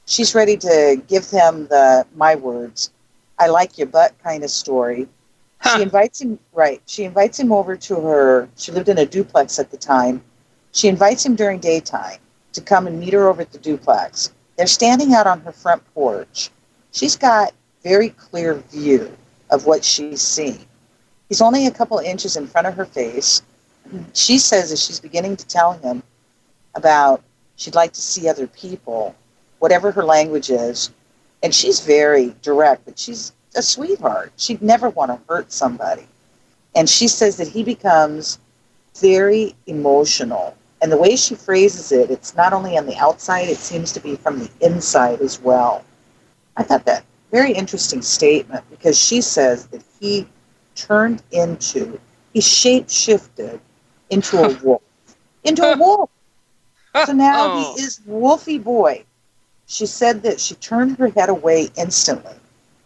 she's ready to give him my words, I like your butt kind of story. Huh. She invites him over to her. She lived in a duplex at the time. She invites him during daytime to come and meet her over at the duplex. They're standing out on her front porch. She's got very clear view of what she's seeing. He's only a couple inches in front of her face. She says as she's beginning to tell him about she'd like to see other people, whatever her language is. And she's very direct, but she's a sweetheart. She'd never want to hurt somebody. And she says that he becomes very emotional. And the way she phrases it, it's not only on the outside, it seems to be from the inside as well. I thought that very interesting statement because she says that he shape-shifted into a wolf. Into a wolf. So now he is Wolfie Boy. She said that she turned her head away instantly.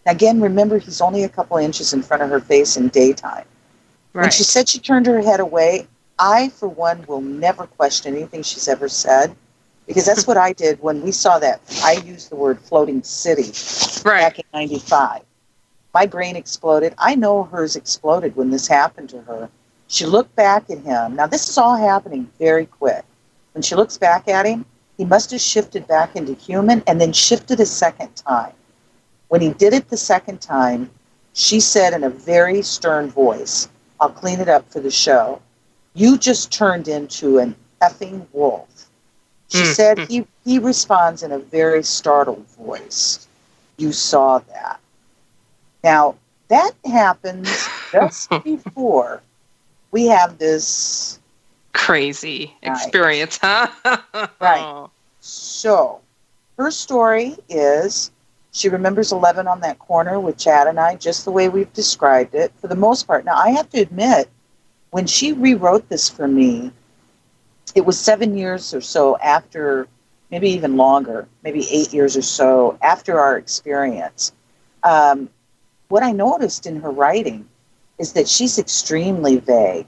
Again, remember, he's only a couple inches in front of her face in daytime. Right. When she said she turned her head away, I, for one, will never question anything she's ever said, because that's what I did when we saw that. I used the word floating city back in 95. My brain exploded. I know hers exploded when this happened to her. She looked back at him. Now, this is all happening very quick. When she looks back at him, he must have shifted back into human and then shifted a second time. When he did it the second time, she said in a very stern voice, I'll clean it up for the show, you just turned into an effing wolf. She said he responds in a very startled voice. You saw that. Now, that happens just before we have this crazy experience, huh? Right. So, her story is she remembers 11 on that corner with Chad and I, just the way we've described it, for the most part. Now, I have to admit, when she rewrote this for me, it was 7 years or so after, maybe even longer, maybe 8 years or so after our experience. What I noticed in her writing is that she's extremely vague,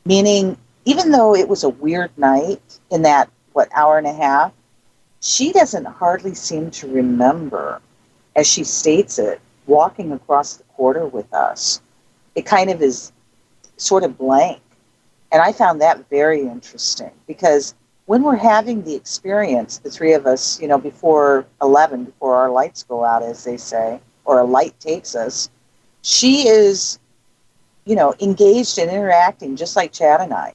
meaning even though it was a weird night in that, hour and a half, she doesn't hardly seem to remember, as she states it, walking across the quarter with us. It kind of is sort of blank. And I found that very interesting because when we're having the experience, the three of us, before 11, before our lights go out, as they say, or a light takes us, she is, engaged and interacting just like Chad and I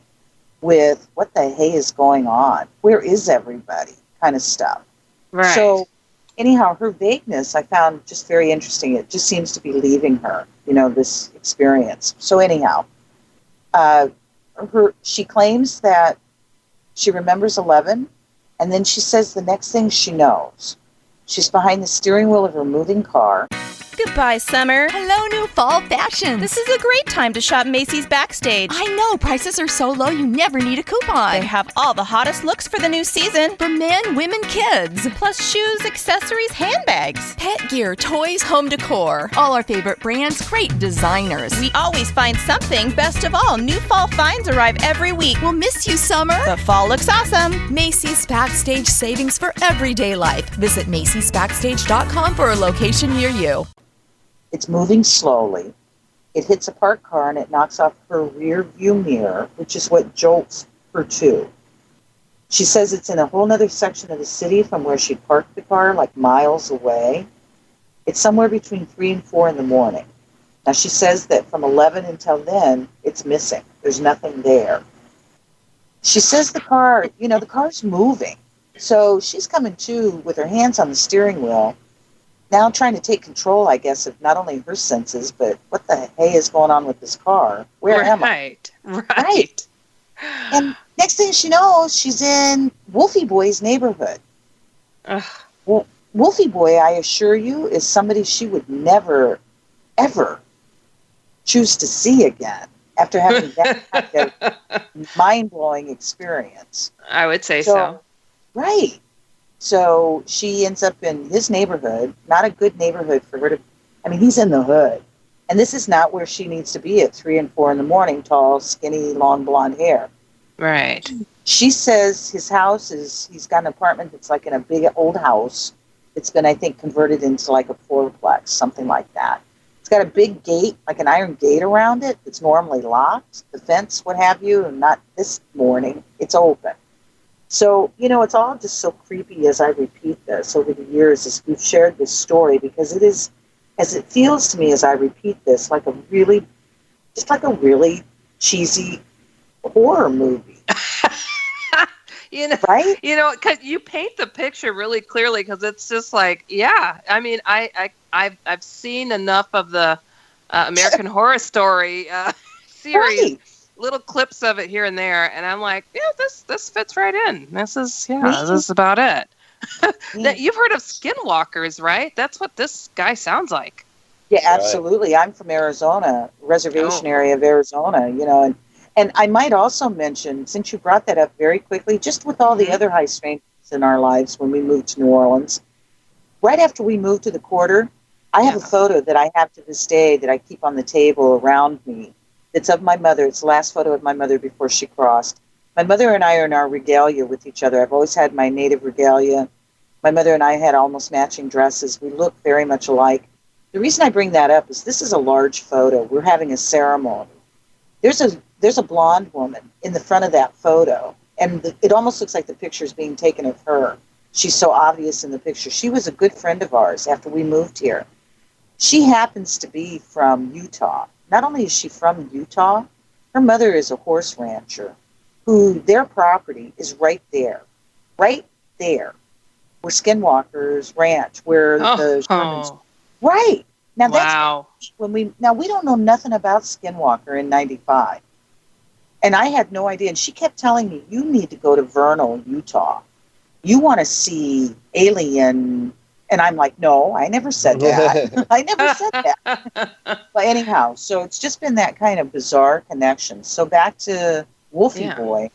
with what the hey is going on? Where is everybody? Kind of stuff. Right. So anyhow, her vagueness I found just very interesting. It just seems to be leaving her, this experience. So anyhow, she claims that she remembers 11, and then she says the next thing she knows, she's behind the steering wheel of her moving car. Goodbye, summer. Hello, new fall fashion. This is a great time to shop Macy's Backstage. I know, prices are so low you never need a coupon. They have all the hottest looks for the new season. For men, women, kids. Plus shoes, accessories, handbags. Pet gear, toys, home decor. All our favorite brands, great designers. We always find something. Best of all, new fall finds arrive every week. We'll miss you, summer. The fall looks awesome. Macy's Backstage savings for everyday life. Visit Macy'sBackstage.com for a location near you. It's moving slowly. It hits a parked car and it knocks off her rear view mirror, which is what jolts her too. She says it's in a whole other section of the city from where she parked the car, like miles away. It's somewhere between 3 and 4 in the morning. Now she says that from 11 until then, it's missing. There's nothing there. She says the car's moving. So she's coming to with her hands on the steering wheel, now trying to take control, I guess, of not only her senses, but what the hey is going on with this car? Where am I? Right. And next thing she knows, she's in Wolfie Boy's neighborhood. Well, Wolfie Boy, I assure you, is somebody she would never, ever choose to see again after having that kind of mind-blowing experience. I would say so. Right. So she ends up in his neighborhood, not a good neighborhood for her to, he's in the hood. And this is not where she needs to be at 3 and 4 in the morning, tall, skinny, long blonde hair. Right. She says his house he's got an apartment that's like in a big old house. It's been, I think, converted into like a fourplex, something like that. It's got a big gate, like an iron gate around it. It's normally locked, the fence, what have you, and not this morning. It's open. So, it's all just so creepy as I repeat this over the years as we've shared this story, because it is, as it feels to me as I repeat this, like a really cheesy horror movie. Right? Because you paint the picture really clearly, because it's just like, yeah. I've seen enough of the American Horror Story series. Right. Little clips of it here and there, and I'm like, yeah, this fits right in. This is about it. You've heard of skinwalkers, right? That's what this guy sounds like. Yeah, absolutely. I'm from Arizona, reservation area of Arizona, and And I might also mention, since you brought that up very quickly, just with all the other high strangeness in our lives when we moved to New Orleans, right after we moved to the quarter, I have a photo that I have to this day that I keep on the table around me. It's of my mother. It's the last photo of my mother before she crossed. My mother and I are in our regalia with each other. I've always had my native regalia. My mother and I had almost matching dresses. We look very much alike. The reason I bring that up is this is a large photo. We're having a ceremony. There's a blonde woman in the front of that photo, and it almost looks like the picture is being taken of her. She's so obvious in the picture. She was a good friend of ours after we moved here. She happens to be from Utah. Not only is she from Utah, her mother is a horse rancher who their property is right there where Skinwalker's ranch, where the Shermans. Right. Now that's we don't know nothing about Skinwalker in 95. And I had no idea. And she kept telling me, you need to go to Vernal, Utah. You want to see alien. And I'm like, no, I never said that. I never said that. But anyhow, so it's just been that kind of bizarre connection. So back to Wolfie Boy.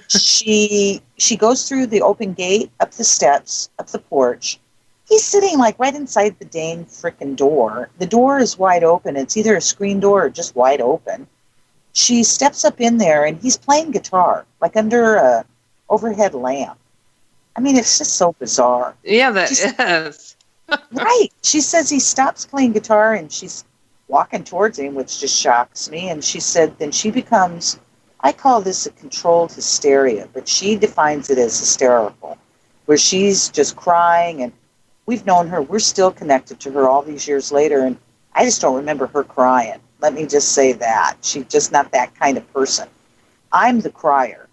She goes through the open gate, up the steps, up the porch. He's sitting like right inside the dang frickin' door. The door is wide open. It's either a screen door or just wide open. She steps up in there and he's playing guitar, like under a overhead lamp. I mean, it's just so bizarre. Yeah, that is. Right. She says he stops playing guitar and she's walking towards him, which just shocks me. And she said then she becomes, I call this a controlled hysteria, but she defines it as hysterical, where she's just crying. And we've known her. We're still connected to her all these years later. And I just don't remember her crying. Let me just say that. She's just not that kind of person. I'm the crier.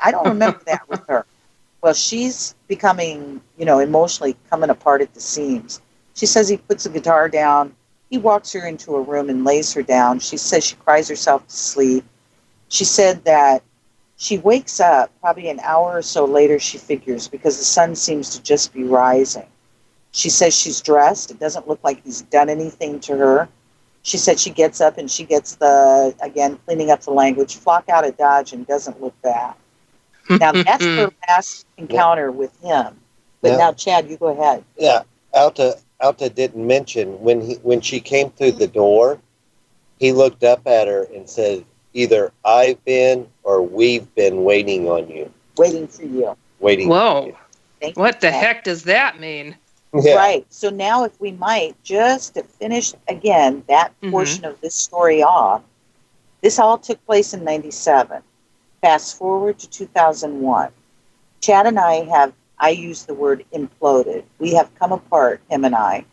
I don't remember that with her. Well, she's becoming, emotionally coming apart at the seams. She says he puts the guitar down. He walks her into a room and lays her down. She says she cries herself to sleep. She said that she wakes up probably an hour or so later, she figures, because the sun seems to just be rising. She says she's dressed. It doesn't look like he's done anything to her. She said she gets up and she gets again, cleaning up the language, flock out of Dodge and doesn't look back. Now, that's her last encounter with him. But now, Chad, you go ahead. Yeah, Alta didn't mention when she came through the door, he looked up at her and said, either I've been or we've been waiting on you. Waiting for you. Waiting Whoa. for you. What the heck does that mean? Yeah. Right. So now if we might, just to finish, again, that portion of this story off, this all took place in 97. Fast forward to 2001. Chad and I use the word imploded. We have come apart, him and I,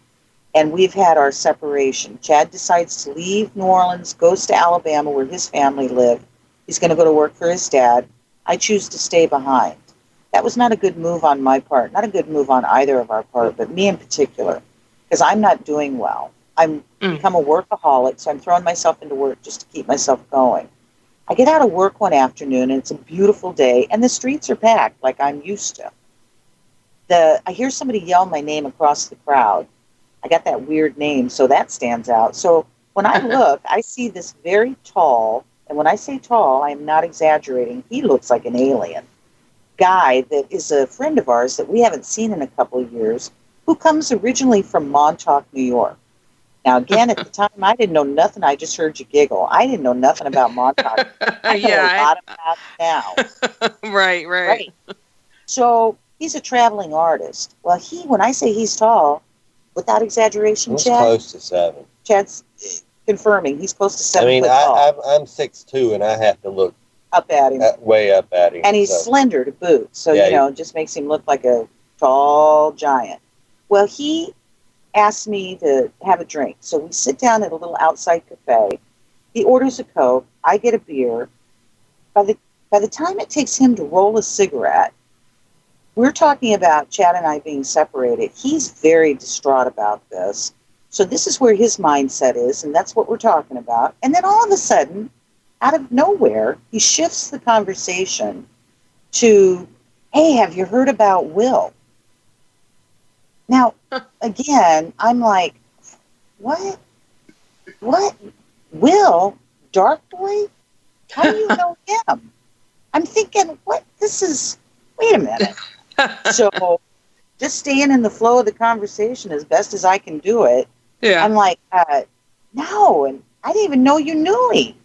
and we've had our separation. Chad decides to leave New Orleans, goes to Alabama where his family lived. He's going to go to work for his dad. I choose to stay behind. That was not a good move on my part, not a good move on either of our part, but me in particular, because I'm not doing well. I'm become a workaholic, so I'm throwing myself into work just to keep myself going. I get out of work one afternoon, and it's a beautiful day, and the streets are packed like I'm used to. I hear somebody yell my name across the crowd. I got that weird name, so that stands out. So when I look, I see this very tall, and when I say tall, I am not exaggerating, he looks like an alien, guy that is a friend of ours that we haven't seen in a couple of years, who comes originally from Montauk, New York. Now, again, at the time, I didn't know nothing. I just heard you giggle. I didn't know nothing about Montauk. I know a lot about it now. Right. So he's a traveling artist. Well, when I say he's tall, without exaggeration, He's Chad? close to 7. Chad's confirming. He's close to 7 foot tall. I'm 6'2", and I have to look up at him. Way up at him. And he's slender to boot. So, it just makes him look like a tall giant. Well, he asked me to have a drink. So we sit down at a little outside cafe. He orders a Coke. I get a beer. By the time it takes him to roll a cigarette, we're talking about Chad and I being separated. He's very distraught about this. So this is where his mindset is, and that's what we're talking about. And then all of a sudden, out of nowhere, he shifts the conversation to, hey, have you heard about Will? Now, again, I'm like, what? Will? Dark Boy? How do you know him? I'm thinking, wait a minute. So just staying in the flow of the conversation as best as I can do it. Yeah. I'm like, no, and I didn't even know you knew me.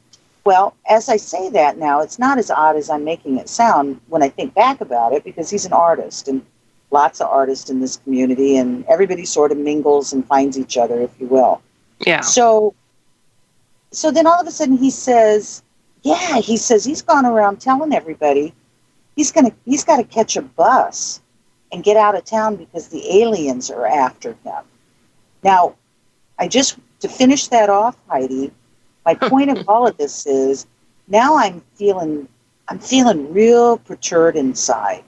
Well, as I say that now, it's not as odd as I'm making it sound when I think back about it, because he's an artist, and lots of artists in this community, and everybody sort of mingles and finds each other, if you will. Yeah. So then all of a sudden he says he's gone around telling everybody he's got to catch a bus and get out of town because the aliens are after him. Now, to finish that off, Heidi, my point of all of this is now I'm feeling real perturbed inside.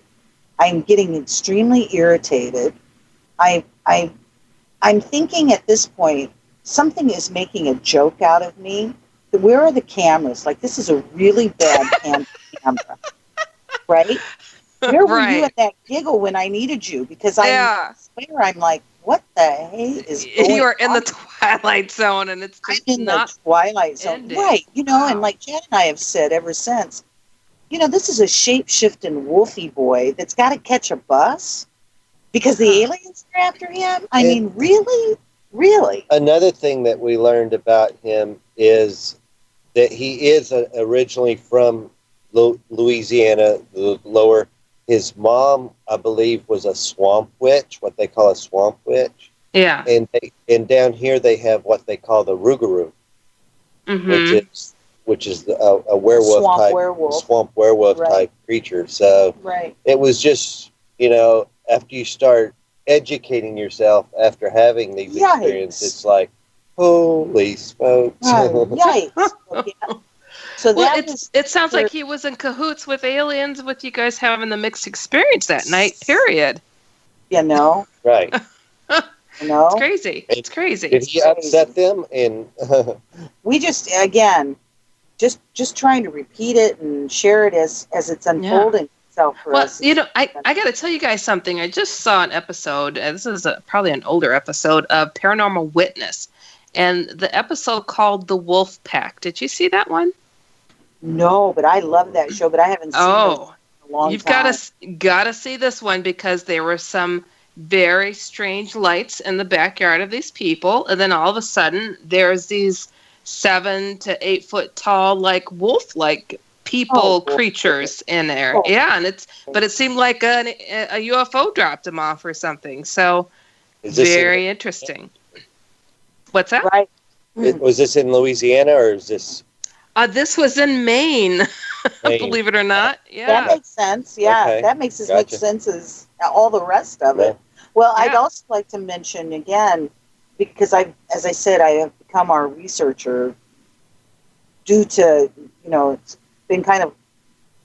I'm getting extremely irritated. I'm thinking at this point something is making a joke out of me. Where are the cameras? Like, this is a really bad camera, right? Where were you at that giggle when I needed you? Because I swear I'm like, what the hey is going on? You are in the twilight zone, and it's just I'm in the twilight zone, ending. right? And like Chad and I have said ever since, this is a shape-shifting wolfy boy that's got to catch a bus because the aliens are after him. I mean, really? Another thing that we learned about him is that he is originally from Louisiana, the lower. His mom, I believe, was a swamp witch, what they call a swamp witch. Yeah. And down here they have what they call the rougarou, which is a werewolf swamp werewolf type creature. So it was just, after you start educating yourself after having these experiences, it's like, holy smokes. Yikes. So it sounds like he was in cahoots with aliens, with you guys having the mixed experience that night, period. Right. It's crazy. It's crazy. Did he upset them? And we just trying to repeat it and share it as it's unfolding itself for us. I got to tell you guys something. I just saw an episode, and this is probably an older episode, of Paranormal Witness, and the episode called The Wolf Pack. Did you see that one? No, but I love that show, but I haven't seen it in a long time. You've got to see this one, because there were some very strange lights in the backyard of these people, and then all of a sudden there's these 7 to 8 foot tall, like wolf-like people creatures in there. And it seemed like a UFO dropped them off or something. So very interesting. What's that? Right. Was this in Louisiana, or is this? This was in Maine, believe it or not. Yeah, that makes sense. Yeah, okay. That makes as much sense as all the rest of it. Well, I'd also like to mention again, because as I said, I have become our researcher due to, it's been kind of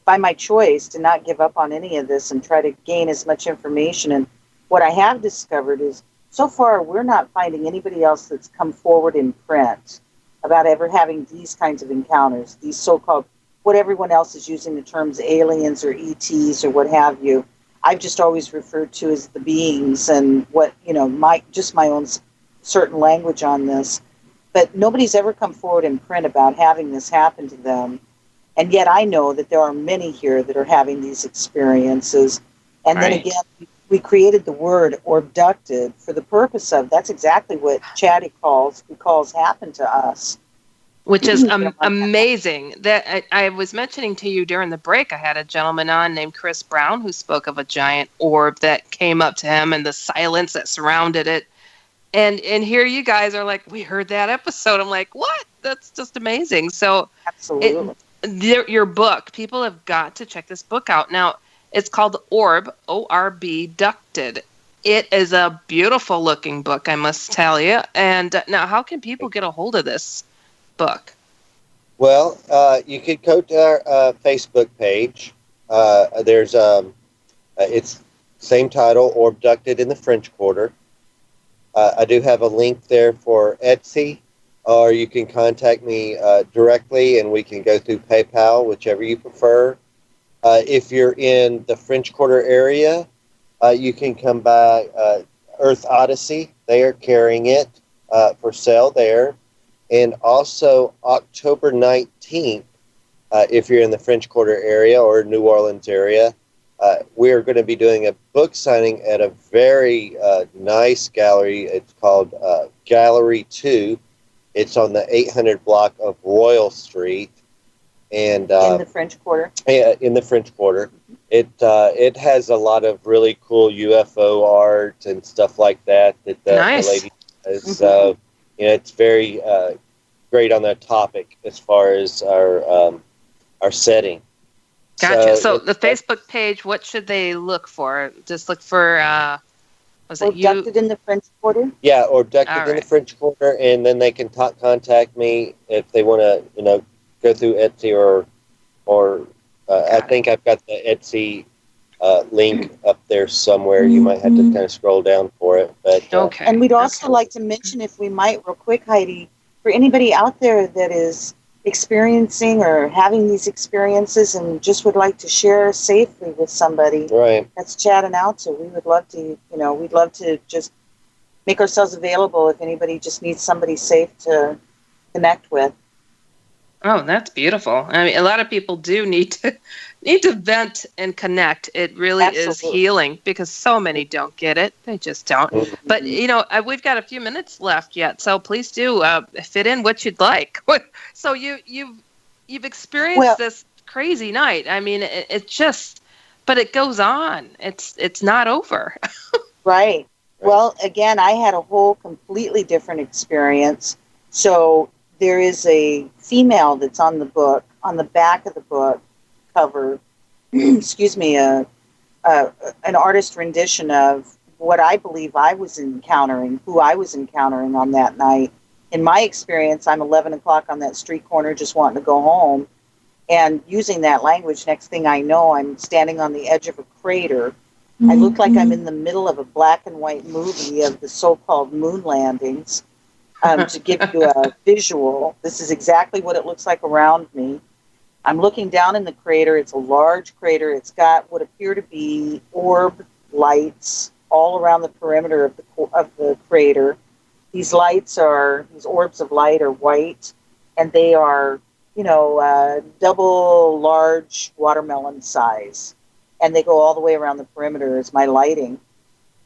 by my choice to not give up on any of this and try to gain as much information. And what I have discovered is, so far, we're not finding anybody else that's come forward in print about ever having these kinds of encounters, these so-called, what everyone else is using the terms aliens or ETs or what have you. I've just always referred to as the beings, and what, my own certain language on this. But nobody's ever come forward in print about having this happen to them. And yet I know that there are many here that are having these experiences. And then again, we created the word or abducted for the purpose of, that's exactly what Chad calls happened to us. Which is amazing. That I was mentioning to you during the break, I had a gentleman on named Chris Brown who spoke of a giant orb that came up to him and the silence that surrounded it. And here you guys are like, we heard that episode. I'm like, what? That's just amazing. So absolutely. Your book, people have got to check this book out. Now, it's called Orb, O-R-B, Abducted. It is a beautiful looking book, I must tell you. And now, how can people get a hold of this book? Well, you could go to our Facebook page. There's it's same title, Orb Abducted in the French Quarter. I do have a link there for Etsy, or you can contact me directly, and we can go through PayPal, whichever you prefer. If you're in the French Quarter area, you can come by Earth Odyssey. They are carrying it for sale there. And also October 19th, if you're in the French Quarter area or New Orleans area. We're going to be doing a book signing at a very nice gallery. It's called Gallery 2. It's on the 800 block of Royal Street. And in the French Quarter. Yeah, in the French Quarter. It has a lot of really cool UFO art and stuff like that the lady does. Mm-hmm. So, it's very great on that topic as far as our setting. Gotcha. So the Facebook page, what should they look for? Just look for, was it you? Abducted in the French Quarter? Yeah, or Abducted in the French Quarter, and then they can contact me if they want to, go through Etsy or I think I've got the Etsy link up there somewhere. You might have to kind of scroll down for it. But okay. And we'd also like to mention, if we might, real quick, Heidi, for anybody out there that is experiencing or having these experiences and just would like to share safely with somebody. Right. That's Chad and Alta. We would love to, we'd love to just make ourselves available if anybody just needs somebody safe to connect with. Oh, that's beautiful. I mean, a lot of people do need to vent and connect. It really is healing because so many don't get it. They just don't. Mm-hmm. But, we've got a few minutes left yet, so please do fit in what you'd like. So you've experienced this crazy night. I mean, it just, but it goes on. It's not over. Right. Well, again, I had a whole completely different experience. So there is a female that's on the book, on the back of the book cover, excuse me, an artist rendition of what I believe I was encountering, who I was encountering on that night. In my experience, I'm 11 o'clock on that street corner just wanting to go home. And using that language, next thing I know, I'm standing on the edge of a crater. Mm-hmm. I look like I'm in the middle of a black and white movie of the so-called moon landings. To give you a visual, this is exactly what it looks like around me. I'm looking down in the crater. It's a large crater. It's got what appear to be orb lights all around the perimeter of the crater. These orbs of light are white, and they are, double large watermelon size. And they go all the way around the perimeter as my lighting.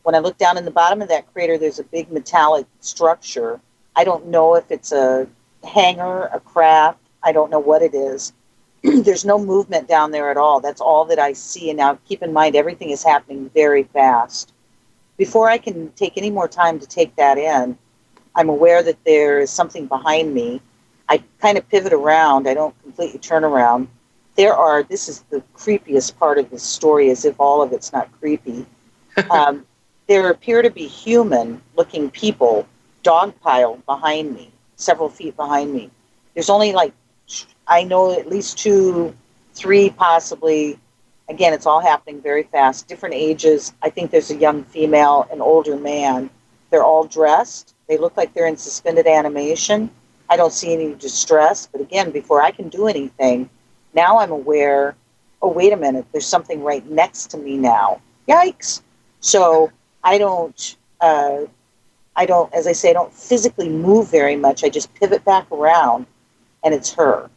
When I look down in the bottom of that crater, there's a big metallic structure. I don't know if it's a hangar, a craft. I don't know what it is. There's no movement down there at all. That's all that I see. And now keep in mind, everything is happening very fast. Before I can take any more time to take that in, I'm aware that there is something behind me. I kind of pivot around. I don't completely turn around. This is the creepiest part of this story, as if all of it's not creepy. There appear to be human-looking people dogpiled behind me, several feet behind me. There's only I know at least 2, 3 possibly. Again, it's all happening very fast. Different ages. I think there's a young female, an older man. They're all dressed. They look like they're in suspended animation. I don't see any distress. But again, before I can do anything, now I'm aware, oh, wait a minute, there's something right next to me now. Yikes. So I don't, as I say, I don't physically move very much. I just pivot back around, and it's her.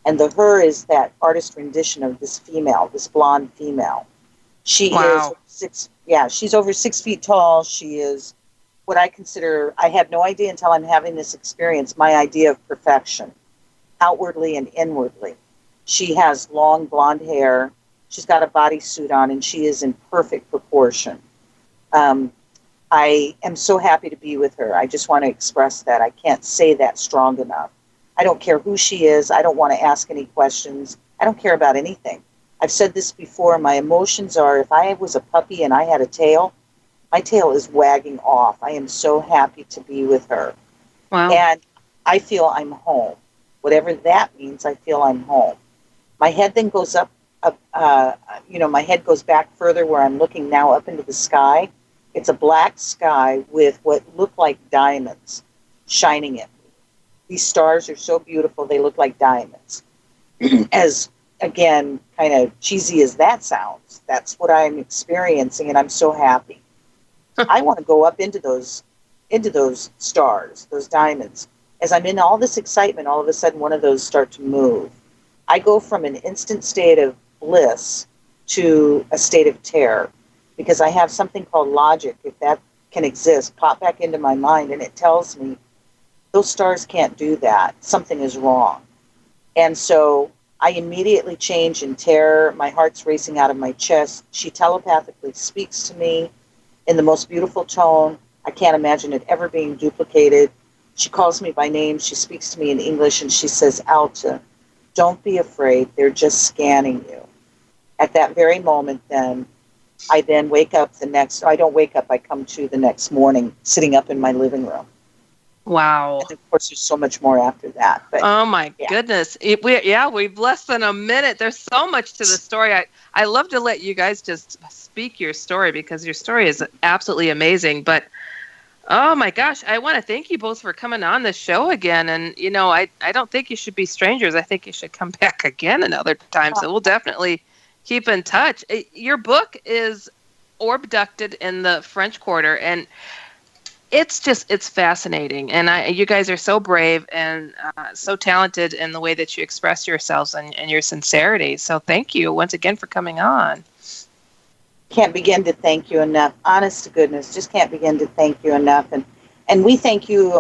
And the her is that artist rendition of this female, this blonde female. She is she's over 6 feet tall. She is what I consider, I had no idea until I'm having this experience, my idea of perfection, outwardly and inwardly. She has long blonde hair. She's got a bodysuit on, and she is in perfect proportion. I am so happy to be with her. I just want to express that. I can't say that strong enough. I don't care who she is. I don't want to ask any questions. I don't care about anything. I've said this before. My emotions are, if I was a puppy and I had a tail, my tail is wagging off. I am so happy to be with her. Wow. And I feel I'm home. Whatever that means, I feel I'm home. My head then goes up, my head goes back further where I'm looking now up into the sky. It's a black sky with what look like diamonds shining at me. These stars are so beautiful, they look like diamonds. As, again, kind of cheesy as that sounds, that's what I'm experiencing, and I'm so happy. I want to go up into those stars, those diamonds. As I'm in all this excitement, all of a sudden one of those start to move. I go from an instant state of bliss to a state of terror because I have something called logic, if that can exist, pop back into my mind, and it tells me those stars can't do that. Something is wrong. And so I immediately change in terror. My heart's racing out of my chest. She telepathically speaks to me in the most beautiful tone. I can't imagine it ever being duplicated. She calls me by name. She speaks to me in English, and she says, Alta, don't be afraid. They're just scanning you. At that very moment, then, I then wake up I don't wake up, I come to the next morning, sitting up in my living room. Wow. And of course, there's so much more after that. But, oh, my goodness. We've less than a minute. There's so much to the story. I love to let you guys just speak your story because your story is absolutely amazing. But, oh, my gosh, I want to thank you both for coming on the show again. And, I don't think you should be strangers. I think you should come back again another time. So we'll definitely keep in touch. Your book is Abducted in the French Quarter, and it's fascinating. And you guys are so brave and so talented in the way that you express yourselves and your sincerity. So thank you once again for coming on. Can't begin to thank you enough. Honest to goodness, just can't begin to thank you enough. And we thank you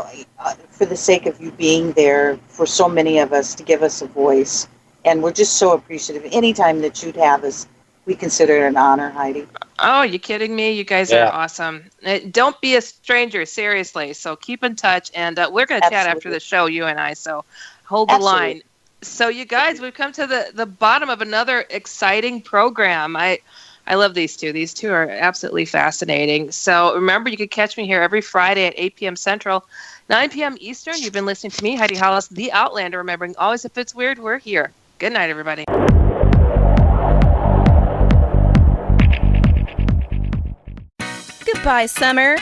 for the sake of you being there for so many of us to give us a voice. And we're just so appreciative. Anytime that you'd have us, we consider it an honor, Heidi. Oh, you kidding me? You guys are awesome. Don't be a stranger, seriously. So keep in touch, and we're going to chat after the show, you and I. So hold the line. So you guys, we've come to the bottom of another exciting program. I love these two. These two are absolutely fascinating. So remember, you can catch me here every Friday at 8 p.m. Central, 9 p.m. Eastern. You've been listening to me, Heidi Hollis, the Outlander. Remembering, always if it's weird, we're here. Good night, everybody. Goodbye, summer.